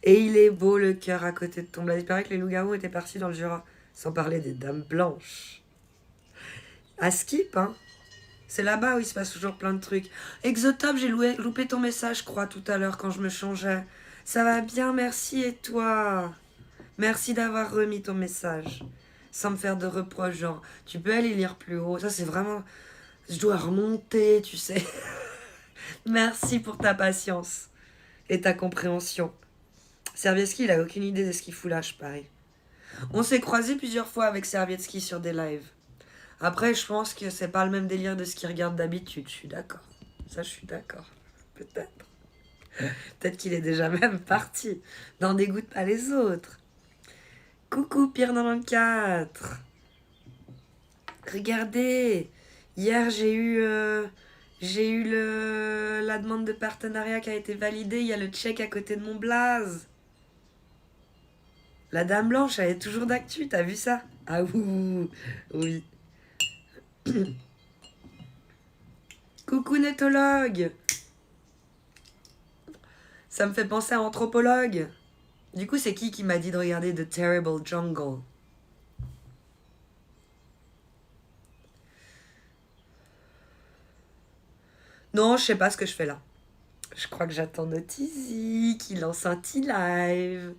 Et il est beau le cœur à côté de ton blaze. Il paraît que les loups-garous étaient partis dans le Jura. Sans parler des dames blanches. À Skip, hein. C'est là-bas où il se passe toujours plein de trucs. Exotop, j'ai loupé ton message, je crois, tout à l'heure quand je me changeais. Ça va bien, merci, et toi? Merci d'avoir remis ton message. Sans me faire de reproches, genre, tu peux aller lire plus haut. Ça, c'est vraiment... Je dois remonter, tu sais. Merci pour ta patience et ta compréhension. Servietski, il a aucune idée de ce qu'il fout là, je parie. On s'est croisés plusieurs fois avec Servietski sur des lives. Après, je pense que c'est pas le même délire de ce qu'il regarde d'habitude, je suis d'accord. Ça, je suis d'accord. Peut-être. Peut-être qu'il est déjà même parti. N'en dégoûte pas les autres. Coucou, Pierre94. Regardez. Hier, j'ai eu la demande de partenariat qui a été validée. Il y a le check à côté de mon blaze. La dame blanche, elle est toujours d'actu, t'as vu ça? Ah ouh, oui. Coucou Nétologue. Ça me fait penser à Anthropologue. Du coup, c'est qui m'a dit de regarder The Terrible Jungle? Non, je sais pas ce que je fais là. Je crois que j'attends Notizy qui lance un petit live.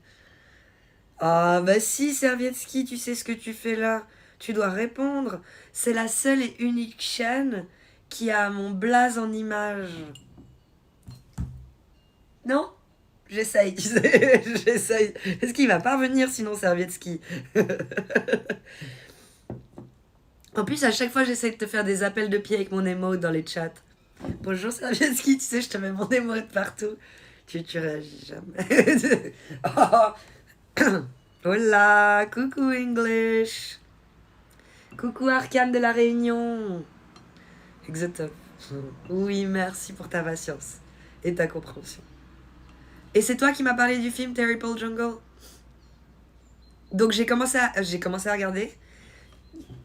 Ah bah si, Servietsky, tu sais ce que tu fais là. Tu dois répondre. C'est la seule et unique chaîne qui a mon blaze en image. Non? J'essaye, tu sais, j'essaye. Est-ce qu'il va pas venir sinon Servietsky? En plus, à chaque fois, j'essaie de te faire des appels de pied avec mon emote dans les chats. Bonjour Servietsky, tu sais, je te mets mon emote partout. Tu réagis jamais. Oh. Hola, coucou English. Coucou Arcane de la Réunion. Exactement. Oui, merci pour ta patience et ta compréhension. Et c'est toi qui m'as parlé du film Terrible Jungle? Donc j'ai commencé à regarder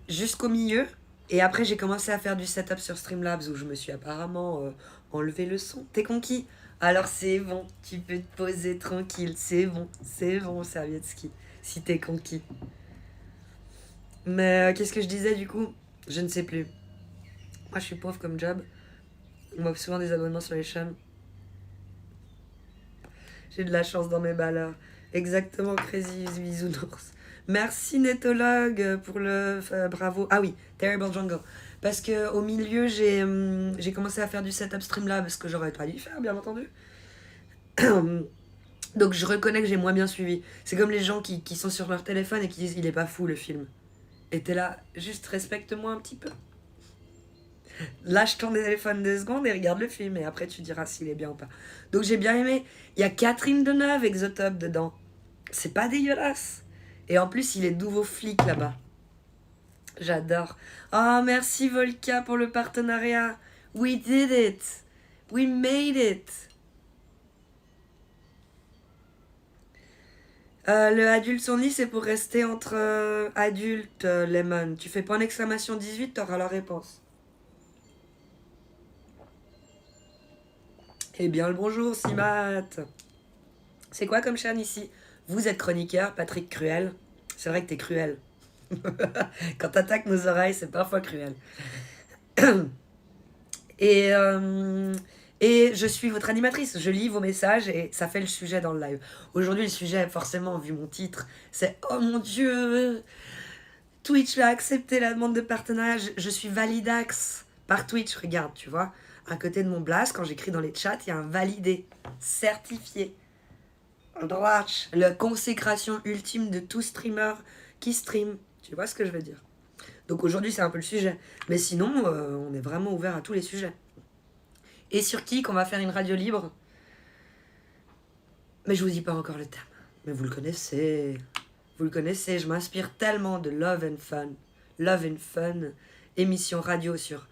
jusqu'au milieu. Et après, j'ai commencé à faire du setup sur Streamlabs où je me suis apparemment enlevé le son. T'es conquis? Alors c'est bon, tu peux te poser tranquille. C'est bon, Servietsky, si t'es conquis. Mais qu'est-ce que je disais du coup? Je ne sais plus. Moi, je suis pauvre comme job. On m'offre souvent des abonnements sur les chaînes. J'ai de la chance dans mes balles. Exactement, Crazy Bisounours. Merci Netologue pour le bravo. Ah oui, Terrible Jungle. Parce que au milieu, j'ai commencé à faire du setup Streamlabs, ce que j'aurais pas dû faire, bien entendu. Donc je reconnais que j'ai moins bien suivi. C'est comme les gens qui sont sur leur téléphone et qui disent il est pas fou le film. Et t'es là, juste respecte-moi un petit peu. Lâche ton téléphone 2 secondes et regarde le film. Et après tu diras s'il est bien ou pas. Donc j'ai bien aimé. Il y a Catherine Deneuve, Exotop dedans. C'est pas dégueulasse. Et en plus, il est nouveau flic là-bas. J'adore. Oh, merci Volka pour le partenariat. We did it. We made it. Le adulte only, c'est pour rester entre adultes, Lemon. Tu fais point d'exclamation 18, t'auras la réponse. Eh bien le bonjour, Simat. C'est quoi comme chaîne ici? Vous êtes chroniqueur, Patrick Cruel. C'est vrai que t'es cruel. Quand t'attaques nos oreilles, c'est parfois cruel. Et, et je suis votre animatrice. Je lis vos messages et ça fait le sujet dans le live. Aujourd'hui, le sujet, forcément, vu mon titre, c'est « Oh mon Dieu, Twitch a accepté la demande de partenariat. Je suis validax par Twitch. » Regarde, tu vois, à côté de mon blast, quand j'écris dans les chats, il y a un validé, certifié. La consécration ultime de tout streamer qui stream. Tu vois ce que je veux dire? Donc aujourd'hui, c'est un peu le sujet. Mais sinon, on est vraiment ouvert à tous les sujets. Et sur qui qu'on va faire une radio libre? Mais je vous dis pas encore le thème. Mais vous le connaissez. Vous le connaissez, je m'inspire tellement de Love and Fun. Love and Fun, émission radio sur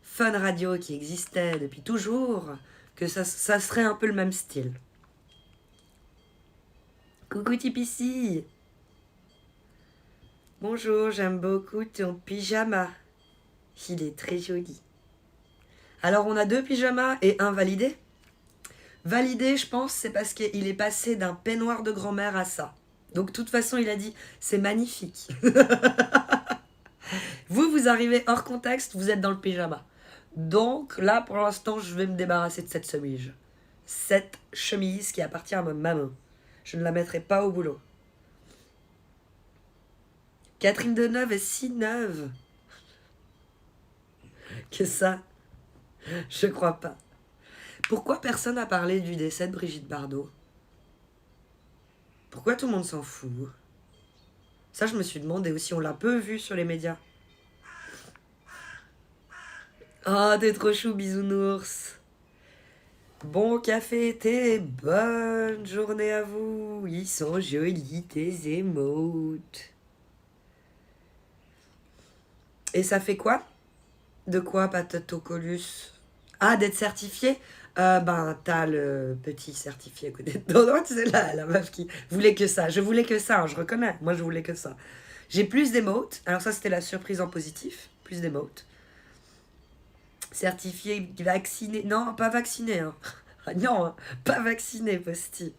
Fun Radio qui existait depuis toujours, que ça serait un peu le même style. Coucou TPC. Bonjour, j'aime beaucoup ton pyjama. Il est très joli. Alors on a 2 pyjamas et un validé. Validé, je pense, c'est parce qu'il est passé d'un peignoir de grand-mère à ça. Donc de toute façon, il a dit, c'est magnifique. Vous arrivez hors contexte, vous êtes dans le pyjama. Donc là, pour l'instant, je vais me débarrasser de cette chemise. Cette chemise qui appartient à ma maman. Je ne la mettrai pas au boulot. Catherine Deneuve est si neuve. Que ça, je crois pas. Pourquoi personne n'a parlé du décès de Brigitte Bardot? Pourquoi tout le monde s'en fout? Ça, je me suis demandé aussi. On l'a peu vu sur les médias. Oh, t'es trop chou, bisounours. Bon café, thé, bonne journée à vous. Ils sont jolis, tes émotes. Et ça fait quoi? De quoi, Patatocolus? Ah, d'être certifié? Ben, t'as le petit certifié à côté de toi. Tu sais, la meuf qui voulait que ça. Je voulais que ça, hein, je reconnais. Moi, je voulais que ça. J'ai plus d'émotes. Alors ça, c'était la surprise en positif. Plus d'émotes. Certifié vacciné. Non, pas vacciné. Hein. Non, hein, pas vacciné, Posty.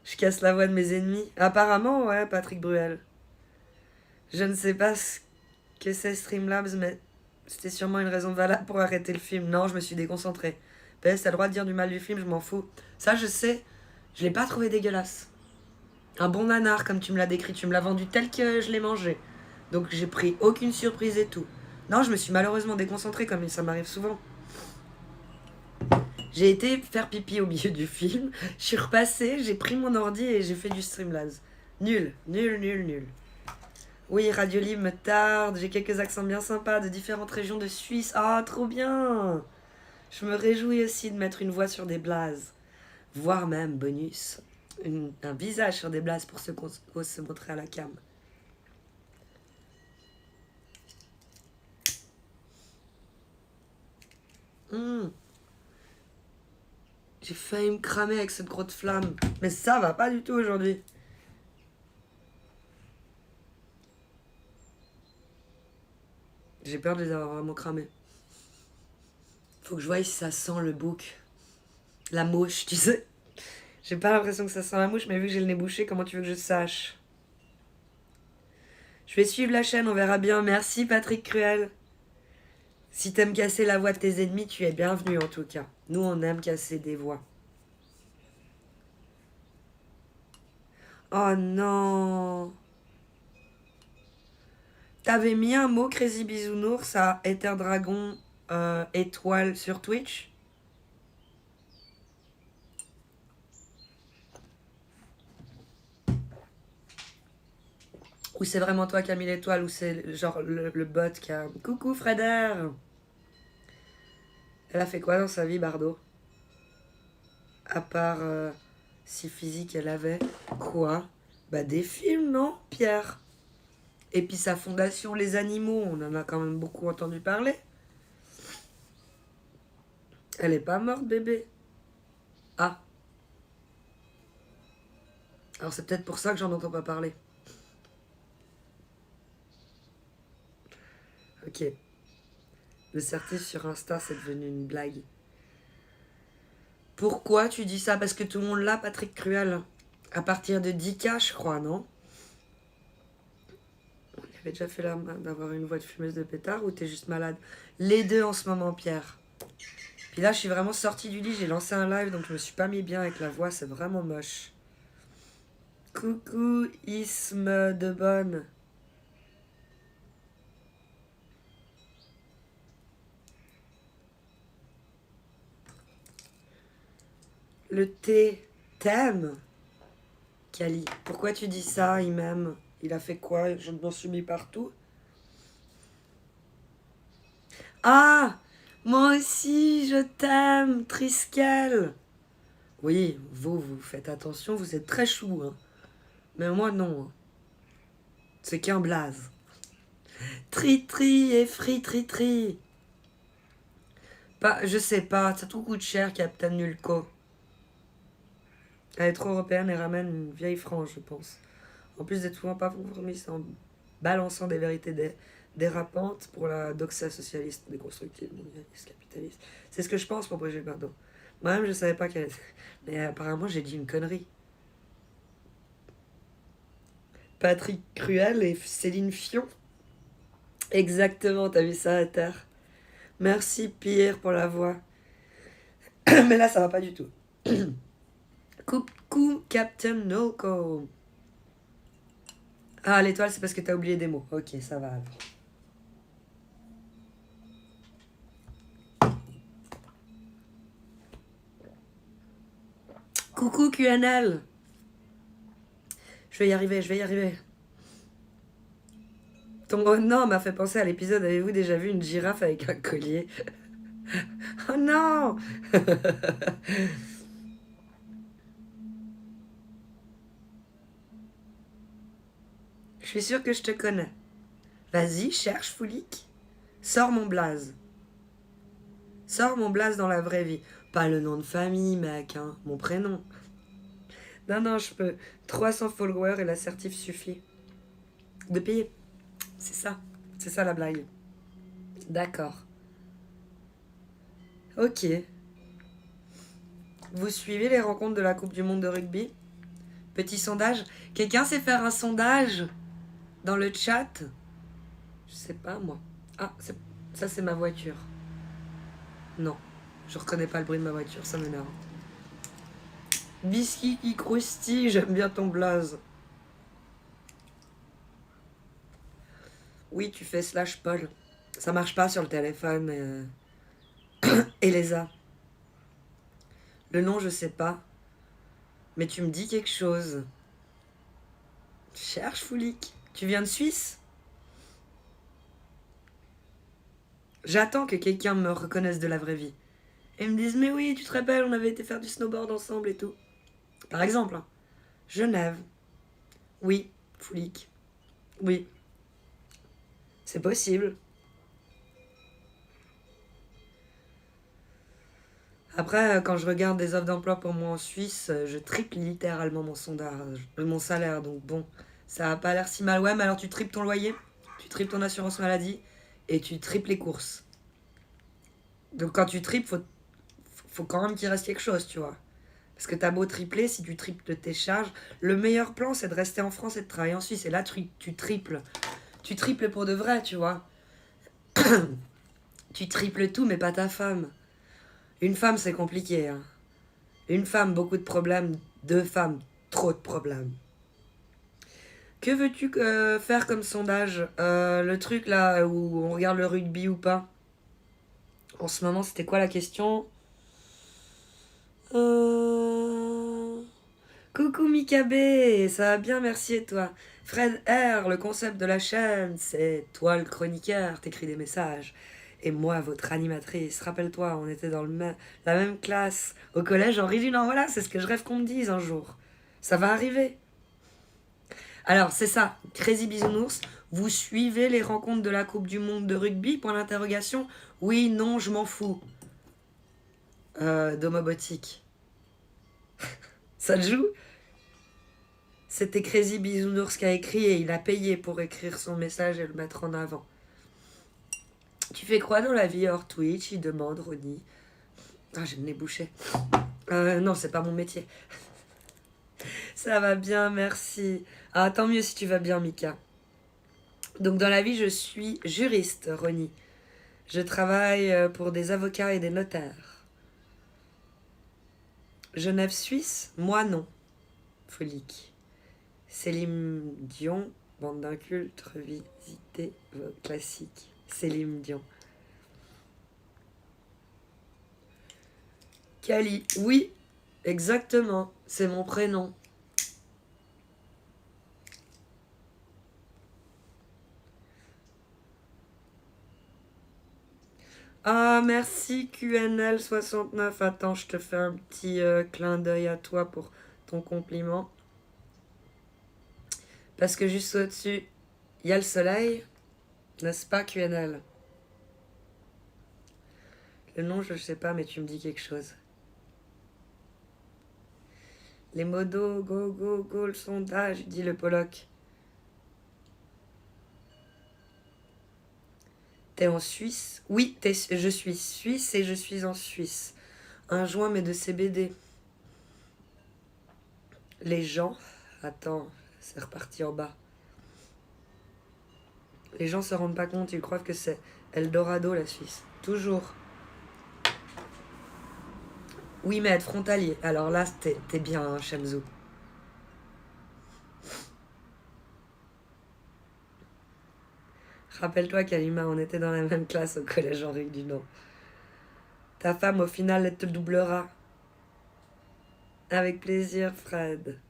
Je casse la voix de mes ennemis. Apparemment, ouais, Patrick Bruel. Je ne sais pas ce que c'est Streamlabs, mais c'était sûrement une raison valable pour arrêter le film. Non, je me suis déconcentrée. PS, t'as le droit de dire du mal du film, je m'en fous. Ça, je sais. Je l'ai pas trouvé dégueulasse. Un bon nanar, comme tu me l'as décrit. Tu me l'as vendu tel que je l'ai mangé. Donc j'ai pris aucune surprise et tout. Non, je me suis malheureusement déconcentrée, comme ça m'arrive souvent. J'ai été faire pipi au milieu du film. Je suis repassée, j'ai pris mon ordi et j'ai fait du Streamlabs. Nul, nul, nul, nul. Oui, Radio Libre me tarde. J'ai quelques accents bien sympas de différentes régions de Suisse. Ah, trop bien! Je me réjouis aussi de mettre une voix sur des blazes. Voire même, bonus, un visage sur des blazes pour ceux qui osent se montrer à la cam. J'ai failli me cramer avec cette grosse flamme. Mais ça va pas du tout aujourd'hui. J'ai peur de les avoir vraiment cramés. Faut que je voie si ça sent le bouc. La mouche, tu sais. J'ai pas l'impression que ça sent la mouche, mais vu que j'ai le nez bouché, comment tu veux que je sache? Je vais suivre la chaîne, on verra bien. Merci Patrick Cruel. Si t'aimes casser la voix de tes ennemis, tu es bienvenu en tout cas. Nous, on aime casser des voix. Oh non! T'avais mis un mot Crazy Bisounours à Ether Dragon étoile sur Twitch? Ou c'est vraiment toi qui as mis l'étoile, ou c'est genre le bot qui a... Coucou Freder! Elle a fait quoi dans sa vie, Bardo? À part si physique elle avait. Quoi? Bah des films, non, Pierre? Et puis sa fondation Les Animaux, on en a quand même beaucoup entendu parler. Elle est pas morte, bébé. Ah. Alors c'est peut-être pour ça que j'en entends pas parler. Ok. Le certif sur Insta, c'est devenu une blague. Pourquoi tu dis ça? Parce que tout le monde l'a, Patrick Cruel. À partir de 10K, je crois, non? On avait déjà fait la main d'avoir une voix de fumeuse de pétard ou t'es juste malade? Les deux en ce moment, Pierre. Puis là, je suis vraiment sortie du lit, j'ai lancé un live, donc je me suis pas mis bien avec la voix, c'est vraiment moche. Coucou, Isme de Bonne. Le thé t'aime, Kali. Pourquoi tu dis ça, il m'aime? Il a fait quoi? Je m'en suis mis partout. Ah! Moi aussi, je t'aime, Triskel. Oui, vous faites attention, vous êtes très chou, hein. Mais moi, non. Hein. C'est qu'un blaze. Tri-tri et fri-tri-tri. Pas, je sais pas, ça tout coûte cher, Captain Nulko. Elle est trop européenne et ramène une vieille frange, je pense. En plus d'être souvent pas conformiste en balançant des vérités dérapantes pour la doxa socialiste, déconstructive, mondialiste, capitaliste. C'est ce que je pense pour Brigitte Bardot. Moi-même, je savais pas qu'elle était... Mais apparemment, j'ai dit une connerie. Patrick Cruel et Céline Fion. Exactement, t'as vu ça à terre. Merci Pierre pour la voix. Mais là, ça va pas du tout. Coucou Captain Nolko. Ah, l'étoile, c'est parce que t'as oublié des mots. Ok, ça va alors. Coucou QNL. Je vais y arriver, je vais y arriver. Ton oh non m'a fait penser à l'épisode Avez-vous déjà vu une girafe avec un collier? Oh non. Je suis sûre que je te connais. Vas-y, cherche Foulik. Sors mon blaze. Sors mon blaze dans la vraie vie. Pas le nom de famille, mec, hein. Mon prénom. Non, je peux. 300 followers et l'assertif suffit. De payer. C'est ça la blague. D'accord. Ok. Vous suivez les rencontres de la Coupe du Monde de rugby? Petit sondage. Quelqu'un sait faire un sondage dans le chat? Je sais pas, moi. Ah, ça, c'est ma voiture. Non, je reconnais pas le bruit de ma voiture, ça m'énerve. Biscuit qui croustille, j'aime bien ton blaze. Oui, tu fais slash Paul. Ça marche pas sur le téléphone. Elisa. Le nom, je sais pas. Mais tu me dis quelque chose. Cherche, Foulik. Tu viens de Suisse? J'attends que quelqu'un me reconnaisse de la vraie vie. Et me dise, mais oui, tu te rappelles, on avait été faire du snowboard ensemble et tout. Par exemple, hein. Genève. Oui, Foulik. Oui. C'est possible. Après, quand je regarde des offres d'emploi pour moi en Suisse, je triple littéralement mon salaire. Donc bon, ça a pas l'air si mal. Ouais, mais alors tu triples ton loyer, tu triples ton assurance maladie et tu triples les courses. Donc quand tu triples, faut quand même qu'il reste quelque chose, tu vois. Parce que t'as beau tripler, si tu triples tes charges, le meilleur plan c'est de rester en France et de travailler en Suisse. Et là, tu triples. Tu triples pour de vrai, tu vois. Tu triples tout, mais pas ta femme. Une femme, c'est compliqué, hein. Une femme, beaucoup de problèmes. Deux femmes, trop de problèmes. Que veux-tu faire comme sondage? Le truc là où on regarde le rugby ou pas? En ce moment, c'était quoi la question? Coucou Mikabe, ça va bien, merci et toi? Fred R, le concept de la chaîne, c'est toi le chroniqueur, t'écris des messages. Et moi, votre animatrice. Rappelle-toi, on était dans la même classe au collège Henri Dunant. Voilà, c'est ce que je rêve qu'on me dise un jour. Ça va arriver. Alors, c'est ça, Crazy Bisounours. Vous suivez les rencontres de la Coupe du Monde de rugby? Point d'interrogation. Oui, non, je m'en fous. Domobotique. Ça te joue? C'était Crazy Bisounours qui a écrit et il a payé pour écrire son message et le mettre en avant. Tu fais quoi dans la vie hors Twitch? Il demande, Ronnie. Ah, j'ai le nez bouché. Non, c'est pas mon métier. Ça va bien, merci. Ah, tant mieux si tu vas bien, Mika. Donc, dans la vie, je suis juriste, Ronnie. Je travaille pour des avocats et des notaires. Genève, Suisse? Moi, non. Folique. Céline Dion, bande d'incultes, revisiter vos classiques. Céline Dion. Kali, oui, exactement, c'est mon prénom. Ah, merci QNL69. Attends, je te fais un petit clin d'œil à toi pour ton compliment. Parce que juste au-dessus, il y a le soleil, n'est-ce pas QNL? Le nom, je ne sais pas, mais tu me dis quelque chose. Les modos, go, go, go, le sondage, dit le Pollock. T'es en Suisse? Oui, je suis suisse et je suis en Suisse. Un joint, mais de CBD. Les gens... Attends, c'est reparti en bas. Les gens se rendent pas compte, ils croient que c'est Eldorado, la Suisse. Toujours. Oui, mais être frontalier. Alors là, t'es bien, hein, Shamzou. Rappelle-toi Kalima, on était dans la même classe au collège Henri Dunant. Ta femme, au final, elle te doublera. Avec plaisir, Fred.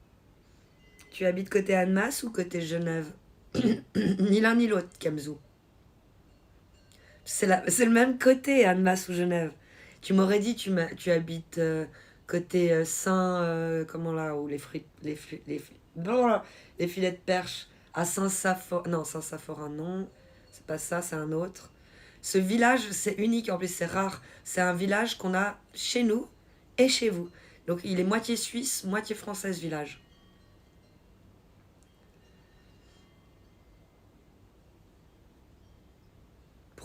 Tu habites côté Annemasse ou côté Genève? Ni l'un ni l'autre, Kamzou. C'est le même côté, Annemasse ou Genève. Tu m'aurais dit, tu habites côté Saint... comment là, où les fruits... les filets de perche à Saint-Saphorin. Non, Saint-Saphorin, non. C'est pas ça, c'est un autre. Ce village, c'est unique, en plus, c'est rare. C'est un village qu'on a chez nous et chez vous. Donc, il est moitié suisse, moitié français, ce village.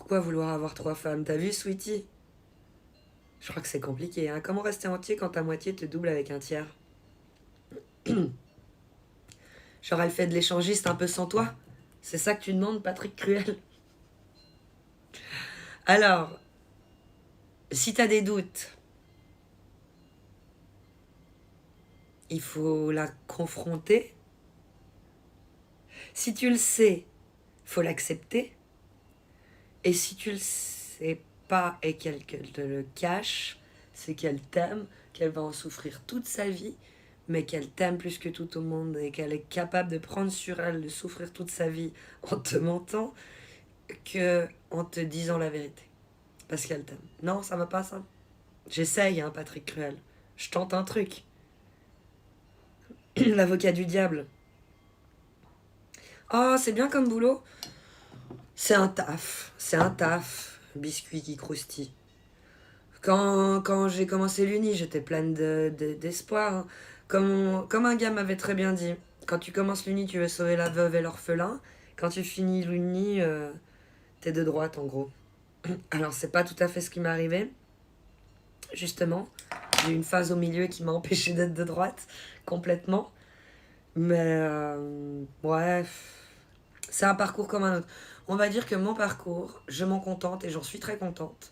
Pourquoi vouloir avoir 3 femmes? T'as vu, sweetie? Je crois que c'est compliqué, hein. Comment rester entier quand ta moitié te double avec un tiers? Genre, elle fait de l'échangiste un peu sans toi? C'est ça que tu demandes, Patrick Cruel? Alors, si t'as des doutes, il faut la confronter. Si tu le sais, faut l'accepter. Et si tu le sais pas et qu'elle te le cache, c'est qu'elle t'aime, qu'elle va en souffrir toute sa vie, mais qu'elle t'aime plus que tout au monde et qu'elle est capable de prendre sur elle de souffrir toute sa vie en te mentant que en te disant la vérité. Parce qu'elle t'aime. Non, ça va pas ça. J'essaye, hein, Patrick Cruel. Je tente un truc. L'avocat du diable. Oh, c'est bien comme boulot. C'est un taf. C'est un taf. Biscuit qui croustille. Quand j'ai commencé l'uni, j'étais pleine d'espoir. Hein. Comme un gars m'avait très bien dit, quand tu commences l'uni, tu veux sauver la veuve et l'orphelin. Quand tu finis l'uni, t'es de droite en gros. Alors c'est pas tout à fait ce qui m'est arrivé. Justement, j'ai eu une phase au milieu qui m'a empêché d'être de droite complètement. Mais ouais, c'est un parcours comme un autre. On va dire que mon parcours, je m'en contente et j'en suis très contente.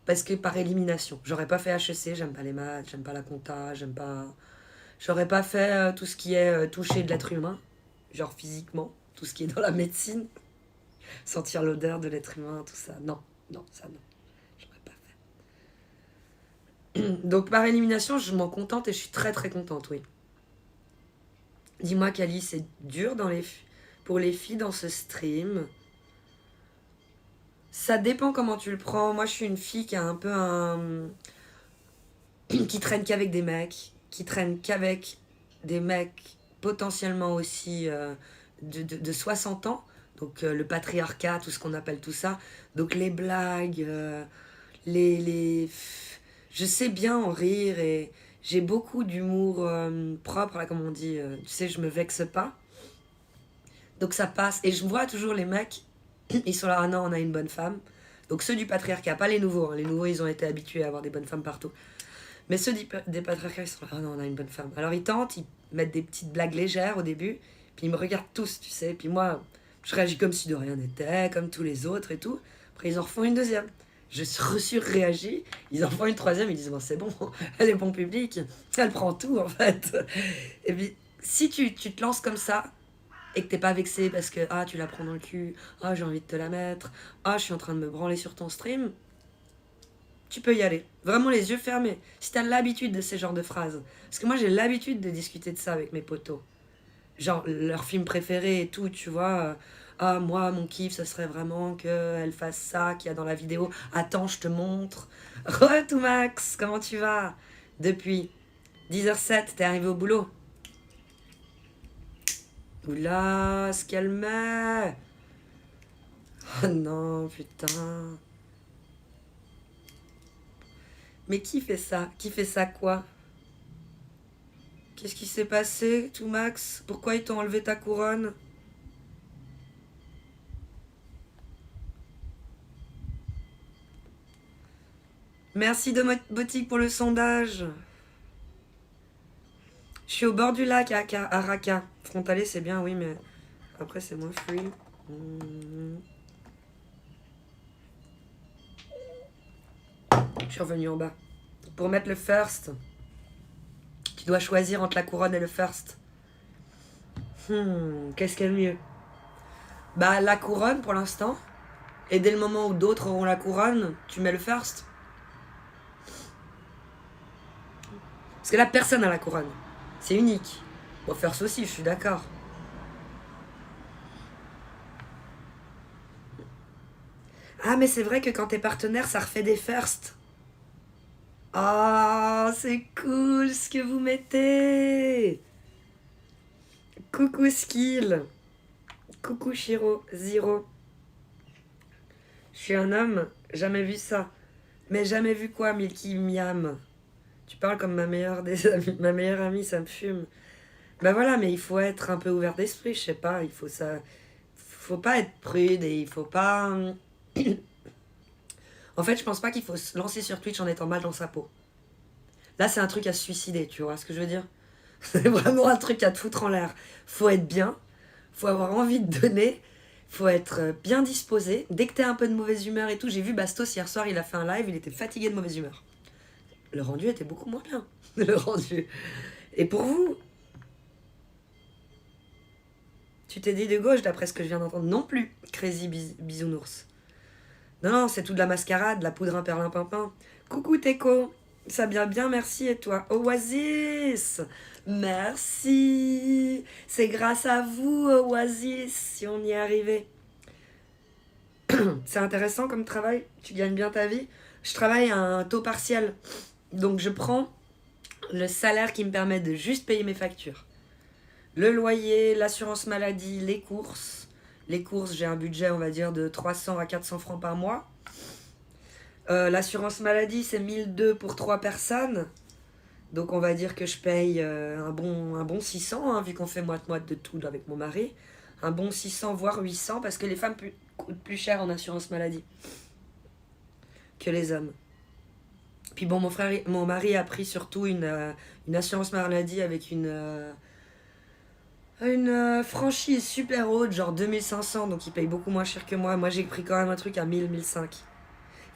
Parce que par élimination. J'aurais pas fait HEC, j'aime pas les maths, j'aime pas la compta, j'aime pas... J'aurais pas fait tout ce qui est toucher de l'être humain, genre physiquement, tout ce qui est dans la médecine. Sentir l'odeur de l'être humain, tout ça. Non, non, ça non. J'aurais pas fait. Donc par élimination, je m'en contente et je suis très très contente, oui. Dis-moi, Cali, c'est dur pour les filles dans ce stream. Ça dépend comment tu le prends. Moi, je suis une fille qui a un peu un... qui traîne qu'avec des mecs, qui traîne qu'avec des mecs potentiellement aussi de 60 ans. Donc le patriarcat, tout ce qu'on appelle tout ça. Donc les blagues, les... Je sais bien en rire et j'ai beaucoup d'humour propre, là, comme on dit. Tu sais, je me vexe pas. Donc ça passe. Et je vois toujours les mecs, ils sont là, ah non, on a une bonne femme. Donc ceux du patriarcat, pas les nouveaux. Hein. Les nouveaux, ils ont été habitués à avoir des bonnes femmes partout. Mais ceux des patriarcats, ils sont là, ah non, on a une bonne femme. Alors ils tentent, ils mettent des petites blagues légères au début, puis ils me regardent tous, tu sais. Puis moi, je réagis comme si de rien n'était, comme tous les autres et tout. Après, ils en refont une deuxième. Je surréagis, ils en font une troisième, ils disent, bon, c'est bon, elle est bon public, elle prend tout en fait. Et puis, si tu te lances comme ça, et que t'es pas vexé parce que ah tu la prends dans le cul, ah j'ai envie de te la mettre, ah je suis en train de me branler sur ton stream, tu peux y aller. Vraiment les yeux fermés. Si t'as l'habitude de ces genres de phrases. Parce que moi j'ai l'habitude de discuter de ça avec mes potos. Genre leur film préféré et tout, tu vois. Ah moi mon kiff ce serait vraiment qu'elle fasse ça qu'il y a dans la vidéo. Attends je te montre. Re tout Max, comment tu vas? Depuis 10h07, t'es arrivé au boulot? Oula, ce qu'elle met. Oh non, putain. Mais qui fait ça? Qui fait ça quoi? Qu'est-ce qui s'est passé, tout Max? Pourquoi ils t'ont enlevé ta couronne? Merci de Botique pour le sondage. Je suis au bord du lac à Raqqa. Frontalier, c'est bien, oui, mais après, c'est moins free. Je suis revenu en bas. Pour mettre le first, tu dois choisir entre la couronne et le first. Qu'est-ce qu'il y a de mieux? Bah, la couronne pour l'instant. Et dès le moment où d'autres auront la couronne, tu mets le first. Parce que là, personne n'a la couronne. C'est unique. Bon, first aussi, je suis d'accord. Ah, mais c'est vrai que quand t'es partenaire, ça refait des firsts. Ah, oh, c'est cool ce que vous mettez. Coucou Skill. Coucou Shiro, Zero. Je suis un homme, jamais vu ça. Mais jamais vu quoi, Milky Miam? Tu parles comme ma meilleure des amies. Ma meilleure amie, ça me fume. Bah voilà, mais il faut être un peu ouvert d'esprit, je sais pas. Il faut ça. Faut pas être prude et il faut pas. En fait, je pense pas qu'il faut se lancer sur Twitch en étant mal dans sa peau. Là, c'est un truc à se suicider, tu vois ce que je veux dire? C'est vraiment un truc à te foutre en l'air. Faut être bien, faut avoir envie de donner, faut être bien disposé. Dès que t'es un peu de mauvaise humeur et tout, j'ai vu Bastos hier soir, il a fait un live, il était fatigué de mauvaise humeur. Le rendu était beaucoup moins bien. Le rendu. Et pour vous, tu t'es dit de gauche d'après ce que je viens d'entendre? Non plus, Crazy Bisounours. Non, c'est tout de la mascarade, la poudre un perlin pimpin. Coucou Teco, ça vient bien, merci. Et toi? Oasis, merci. C'est grâce à vous, Oasis, si on y est arrivé. C'est intéressant comme travail, tu gagnes bien ta vie. Je travaille à un taux partiel, donc je prends le salaire qui me permet de juste payer mes factures. Le loyer, l'assurance maladie, les courses. Les courses, j'ai un budget, on va dire, de 300 à 400 francs par mois. L'assurance maladie, c'est 1002 pour 3 personnes. Donc on va dire que je paye un bon 600, hein, vu qu'on fait moite-moite de tout avec mon mari. Un bon 600, voire 800, parce que les femmes coûtent plus cher en assurance maladie que les hommes. Puis bon, mon mari a pris surtout une assurance maladie avec une franchise super haute, genre 2500, donc il paye beaucoup moins cher que moi. Moi, j'ai pris quand même un truc à 1000, 1005.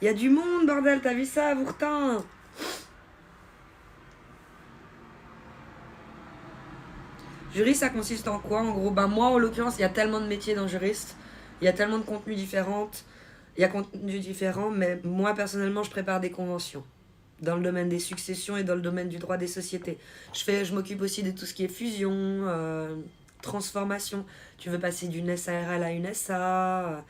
Il y a du monde, bordel, t'as vu ça, Bourtin? Juriste, ça consiste en quoi, en gros? Ben moi, en l'occurrence, il y a tellement de métiers dans juriste, il y a tellement de contenus différents, mais moi, personnellement, je prépare des conventions dans le domaine des successions et dans le domaine du droit des sociétés. Je m'occupe aussi de tout ce qui est fusion, transformation. Tu veux passer d'une SARL à une SA,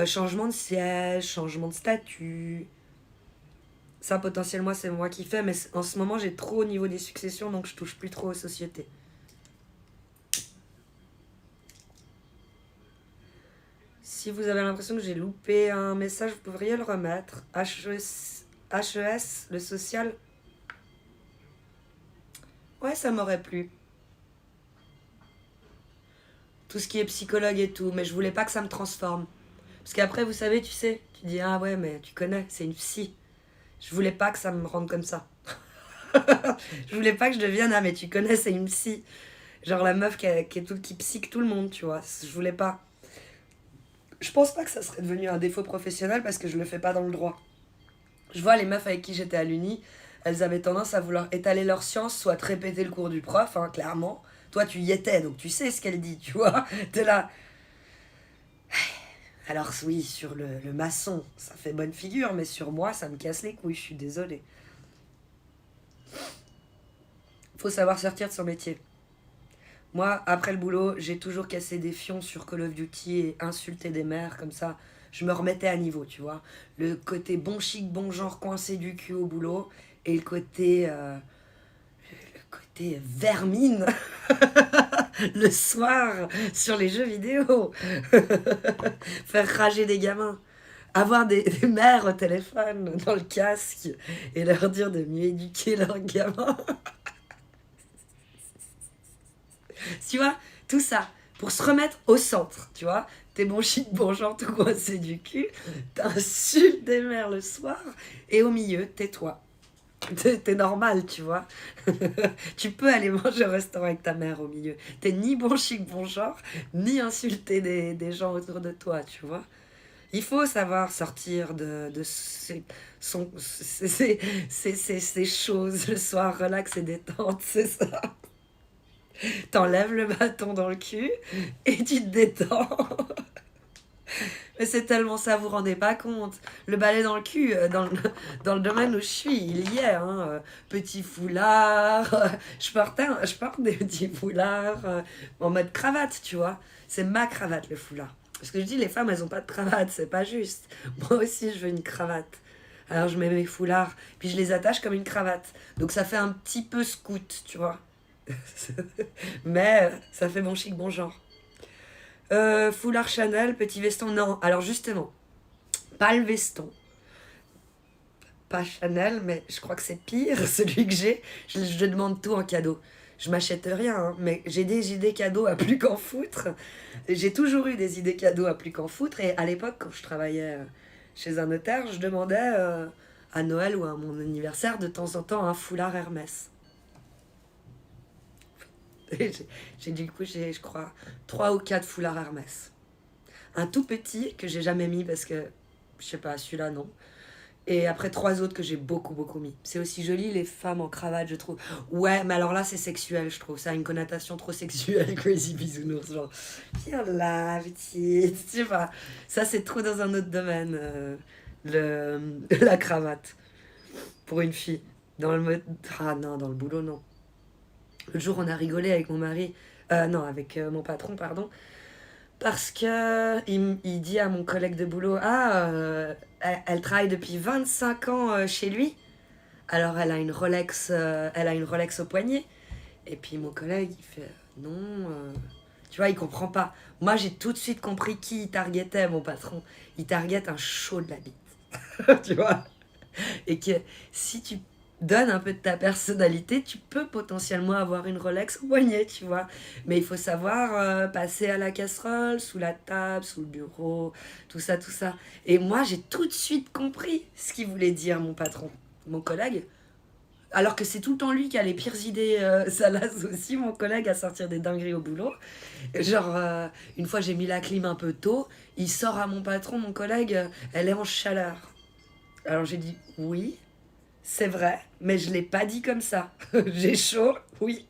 changement de siège, changement de statut. Ça, potentiellement, c'est moi qui fais, mais en ce moment, j'ai trop au niveau des successions, donc je touche plus trop aux sociétés. Si vous avez l'impression que j'ai loupé un message, vous pourriez le remettre. HES, le social. Ouais, ça m'aurait plu. Tout ce qui est psychologue et tout, mais je voulais pas que ça me transforme. Parce qu'après, vous savez, tu sais, tu dis, ah ouais, mais tu connais, c'est une psy. Je voulais pas que ça me rende comme ça. Je voulais pas que je devienne, ah mais tu connais, c'est une psy. Genre la meuf qui psyque tout le monde, tu vois. Je voulais pas. Je pense pas que ça serait devenu un défaut professionnel parce que je le fais pas dans le droit. Je vois les meufs avec qui j'étais à l'uni, elles avaient tendance à vouloir étaler leur science, soit répéter le cours du prof, hein, clairement. Toi, tu y étais, donc tu sais ce qu'elle dit, tu vois. T'es là. Alors oui, sur le maçon, ça fait bonne figure, mais sur moi, ça me casse les couilles, je suis désolée. Faut savoir sortir de son métier. Moi, après le boulot, j'ai toujours cassé des fions sur Call of Duty et insulté des mères, comme ça, je me remettais à niveau, tu vois. Le côté bon chic, bon genre, coincé du cul au boulot, et le côté vermine le soir sur les jeux vidéo. Faire rager des gamins. Avoir des mères au téléphone, dans le casque, et leur dire de mieux éduquer leurs gamins. Tu vois, tout ça, pour se remettre au centre, tu vois. T'es bon chic, bon genre, tout coincé du cul, t'insultes des mères le soir, et au milieu, tais-toi. T'es normal, tu vois. Tu peux aller manger au restaurant avec ta mère au milieu. T'es ni bon chic, bon genre, ni insulter des gens autour de toi, tu vois. Il faut savoir sortir de ces choses le soir, relax et détente, c'est ça. T'enlèves le bâton dans le cul et tu te détends. Mais c'est tellement ça, vous vous rendez pas compte. Le balai dans le cul, dans le domaine où je suis, il y est. Hein. Petit foulard, je porte des petits foulards en mode cravate, tu vois. C'est ma cravate, le foulard. Parce que je dis, les femmes, elles ont pas de cravate, c'est pas juste. Moi aussi, je veux une cravate. Alors je mets mes foulards, puis je les attache comme une cravate. Donc ça fait un petit peu scout, tu vois. Mais ça fait bon chic, bon genre. Foulard Chanel, petit veston, non. Alors justement, pas le veston. Pas Chanel, mais je crois que c'est pire, celui que j'ai. Je demande tout en cadeau. Je m'achète rien, hein, mais j'ai des idées cadeaux à plus qu'en foutre. J'ai toujours eu des idées cadeaux à plus qu'en foutre. Et à l'époque, quand je travaillais chez un notaire, je demandais à Noël ou à mon anniversaire de temps en temps un foulard Hermès. Et du coup, je crois, 3 ou 4 foulards Hermès. Un tout petit que j'ai jamais mis parce que, je sais pas, celui-là non. Et après 3 autres que j'ai beaucoup mis. C'est aussi joli les femmes en cravate, je trouve. Ouais, mais alors là c'est sexuel, je trouve. Ça a une connotation trop sexuelle, Crazy Bisounours. Genre, viens là, petite. Je sais pas. Ça c'est trop dans un autre domaine, la cravate. Pour une fille. Dans le mode. Ah non, dans le boulot, non. Le jour, on a rigolé avec mon mari. Non, avec mon patron, pardon. Parce que il dit à mon collègue de boulot, ah, elle travaille depuis 25 ans chez lui. Alors elle a une Rolex au poignet. Et puis mon collègue, il fait, non, tu vois, il comprend pas. Moi, j'ai tout de suite compris qui il targetait, mon patron. Il target un show de la bite, tu vois. Et que si tu donnes un peu de ta personnalité, tu peux potentiellement avoir une Rolex au poignet, tu vois. Mais il faut savoir passer à la casserole, sous la table, sous le bureau, tout ça, tout ça. Et moi, j'ai tout de suite compris ce qu'il voulait dire, mon patron, mon collègue. Alors que c'est tout le temps lui qui a les pires idées salaces aussi, mon collègue, à sortir des dingueries au boulot. Genre, une fois j'ai mis la clim un peu tôt, il sort à mon patron, mon collègue, elle est en chaleur. Alors j'ai dit, oui, c'est vrai, mais je l'ai pas dit comme ça. J'ai chaud, oui,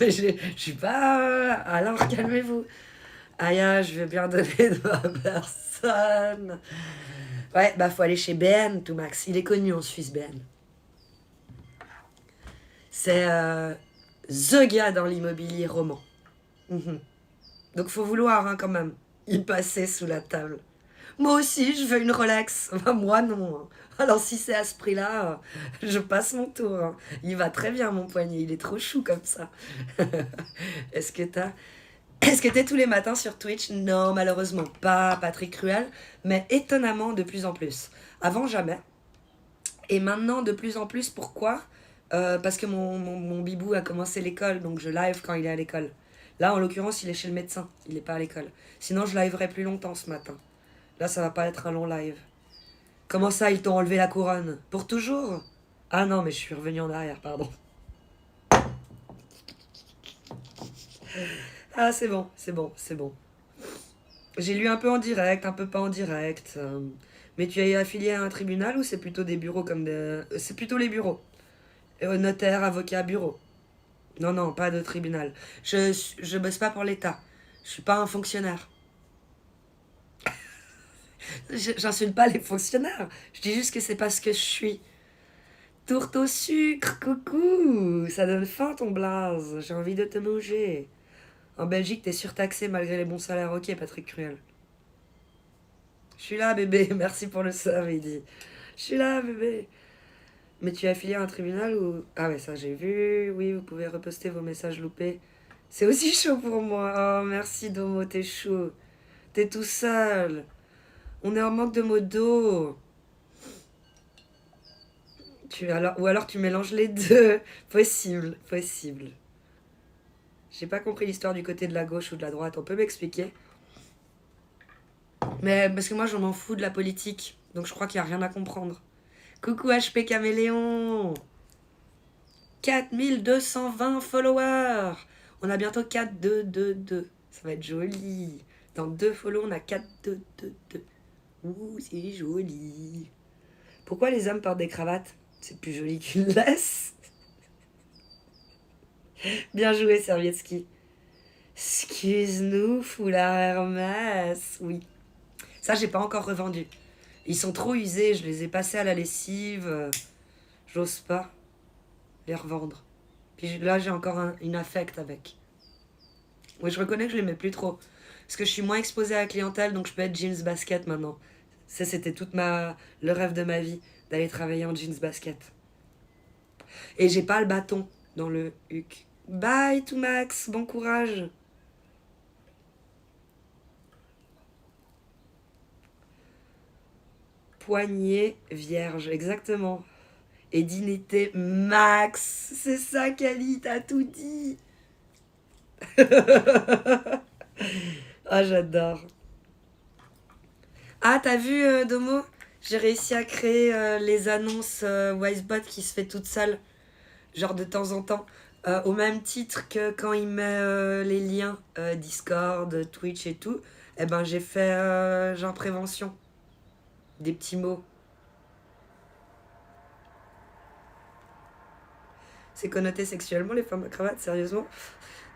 mais je suis pas... alors calmez-vous. Aïe, je vais bien donner de ma personne. Ouais, bah faut aller chez BN, tout Max. Il est connu en Suisse, BN. C'est the gars dans l'immobilier roman. Mhm. Donc faut vouloir quand même y passer sous la table. Moi aussi, je veux une Rolex. Enfin, moi, non. Hein. Alors, si c'est à ce prix-là, je passe mon tour. Hein. Il va très bien, mon poignet. Il est trop chou comme ça. Est-ce que t'as... Est-ce que t'es tous les matins sur Twitch? Non, malheureusement pas, Patrick Cruel. Mais étonnamment, de plus en plus. Avant, jamais. Et maintenant, de plus en plus, pourquoi parce que mon bibou a commencé l'école, donc je live quand il est à l'école. Là, en l'occurrence, il est chez le médecin. Il n'est pas à l'école. Sinon, je liverai plus longtemps ce matin. Là, ça va pas être un long live. Comment ça, ils t'ont enlevé la couronne? Pour toujours? Ah non, mais je suis revenu en arrière, pardon. Ah, c'est bon, c'est bon, c'est bon. J'ai lu un peu en direct, un peu pas en direct. Mais tu es affilié à un tribunal ou c'est plutôt des bureaux comme des... C'est plutôt les bureaux. Notaire, avocat, bureau. Non, non, pas de tribunal. Je bosse pas pour l'État. Je suis pas un fonctionnaire. J'insulte pas les fonctionnaires. Je dis juste que c'est pas ce que je suis. Tourte au sucre, coucou. Ça donne faim ton blaze. J'ai envie de te manger. En Belgique, t'es surtaxé malgré les bons salaires. Ok, Patrick Cruel. Je suis là, bébé. Merci pour le sub, il dit. Je suis là, bébé. Mais tu es affilié à un tribunal ou... Ah ouais, ça j'ai vu. Oui, vous pouvez reposter vos messages loupés. C'est aussi chaud pour moi. Oh, merci Domo, t'es chaud. T'es tout seul. On est en manque de mots d'eau. Ou alors tu mélanges les deux. Possible, possible. J'ai pas compris l'histoire du côté de la gauche ou de la droite. On peut m'expliquer? Mais parce que moi, je m'en fous de la politique. Donc je crois qu'il n'y a rien à comprendre. Coucou HP Caméléon. 4220 followers. On a bientôt 4222. Ça va être joli. Dans 2 follow, on a 4222. Ouh, c'est joli. Pourquoi les hommes portent des cravates? C'est plus joli qu'une laisse. Bien joué, Servietski. Excuse-nous, foulard Hermès. Oui. Ça, j'ai pas encore revendu. Ils sont trop usés, je les ai passés à la lessive. J'ose pas les revendre. Puis là, j'ai encore une affect avec. Oui, je reconnais que je les mets plus trop. Parce que je suis moins exposée à la clientèle, donc je peux être jeans basket maintenant. Ça, c'était le rêve de ma vie, d'aller travailler en jeans basket. Et j'ai pas le bâton dans le huc. Bye tout Max, bon courage. Poignée vierge, exactement. Et dignité max. C'est ça, Kali, t'as tout dit. Ah, j'adore. Ah, t'as vu, Domo? J'ai réussi à créer les annonces Wisebot qui se fait toute seule, genre de temps en temps. Au même titre que quand il met les liens Discord, Twitch et tout, eh ben j'ai fait genre prévention. Des petits mots. C'est connoté sexuellement les femmes à cravate, sérieusement?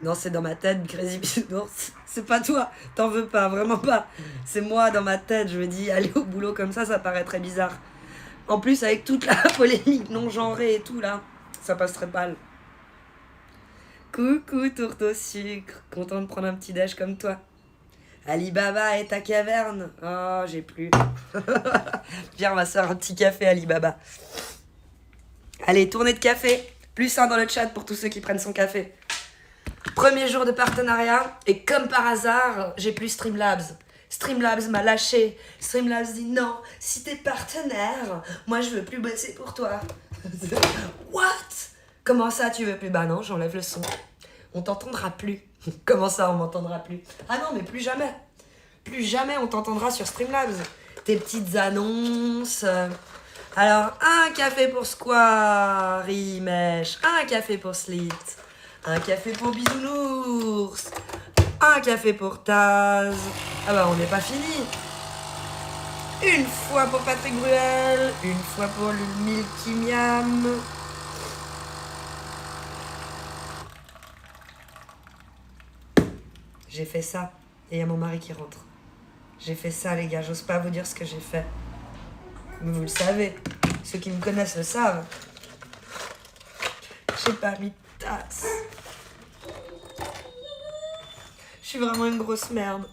Non, c'est dans ma tête, Crazy Bisounours. C'est pas toi, t'en veux pas, vraiment pas. C'est moi dans ma tête, je me dis, aller au boulot comme ça paraît très bizarre. En plus, avec toute la polémique non-genrée et tout, là, ça passe très mal. Coucou, tourte au sucre, content de prendre un petit déj comme toi. Alibaba et ta caverne. Oh, j'ai plus. Viens, on va se faire un petit café, Alibaba. Allez, tournée de café. +1 dans le chat pour tous ceux qui prennent son café. Premier jour de partenariat, et comme par hasard, j'ai plus Streamlabs. Streamlabs m'a lâché. Streamlabs dit non, si t'es partenaire, moi je veux plus bosser pour toi. What? Comment ça tu veux plus? Bah non, j'enlève le son. On t'entendra plus. Comment ça on m'entendra plus? Ah non, mais plus jamais. Plus jamais on t'entendra sur Streamlabs. Tes petites annonces. Alors, un café pour Square, Mèche, un café pour Slit, un café pour Bisounours, un café pour Taz. Ah bah on n'est pas fini. Une fois pour Patrick Bruel, une fois pour le Milky Miam. J'ai fait ça, et il y a mon mari qui rentre. J'ai fait ça les gars, j'ose pas vous dire ce que j'ai fait. Mais vous le savez, ceux qui me connaissent le savent. J'ai pas mis de tasse. Je suis vraiment une grosse merde.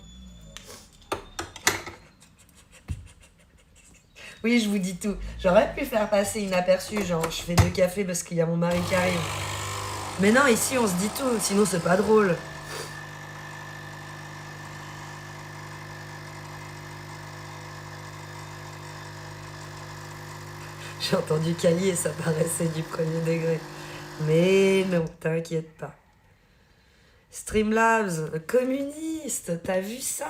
Oui, je vous dis tout. J'aurais pu faire passer inaperçu, genre je fais 2 cafés parce qu'il y a mon mari qui arrive. Mais non, ici on se dit tout, sinon c'est pas drôle. J'ai entendu Kali et ça paraissait du premier degré. Mais non, t'inquiète pas. Streamlabs, communiste, t'as vu ça?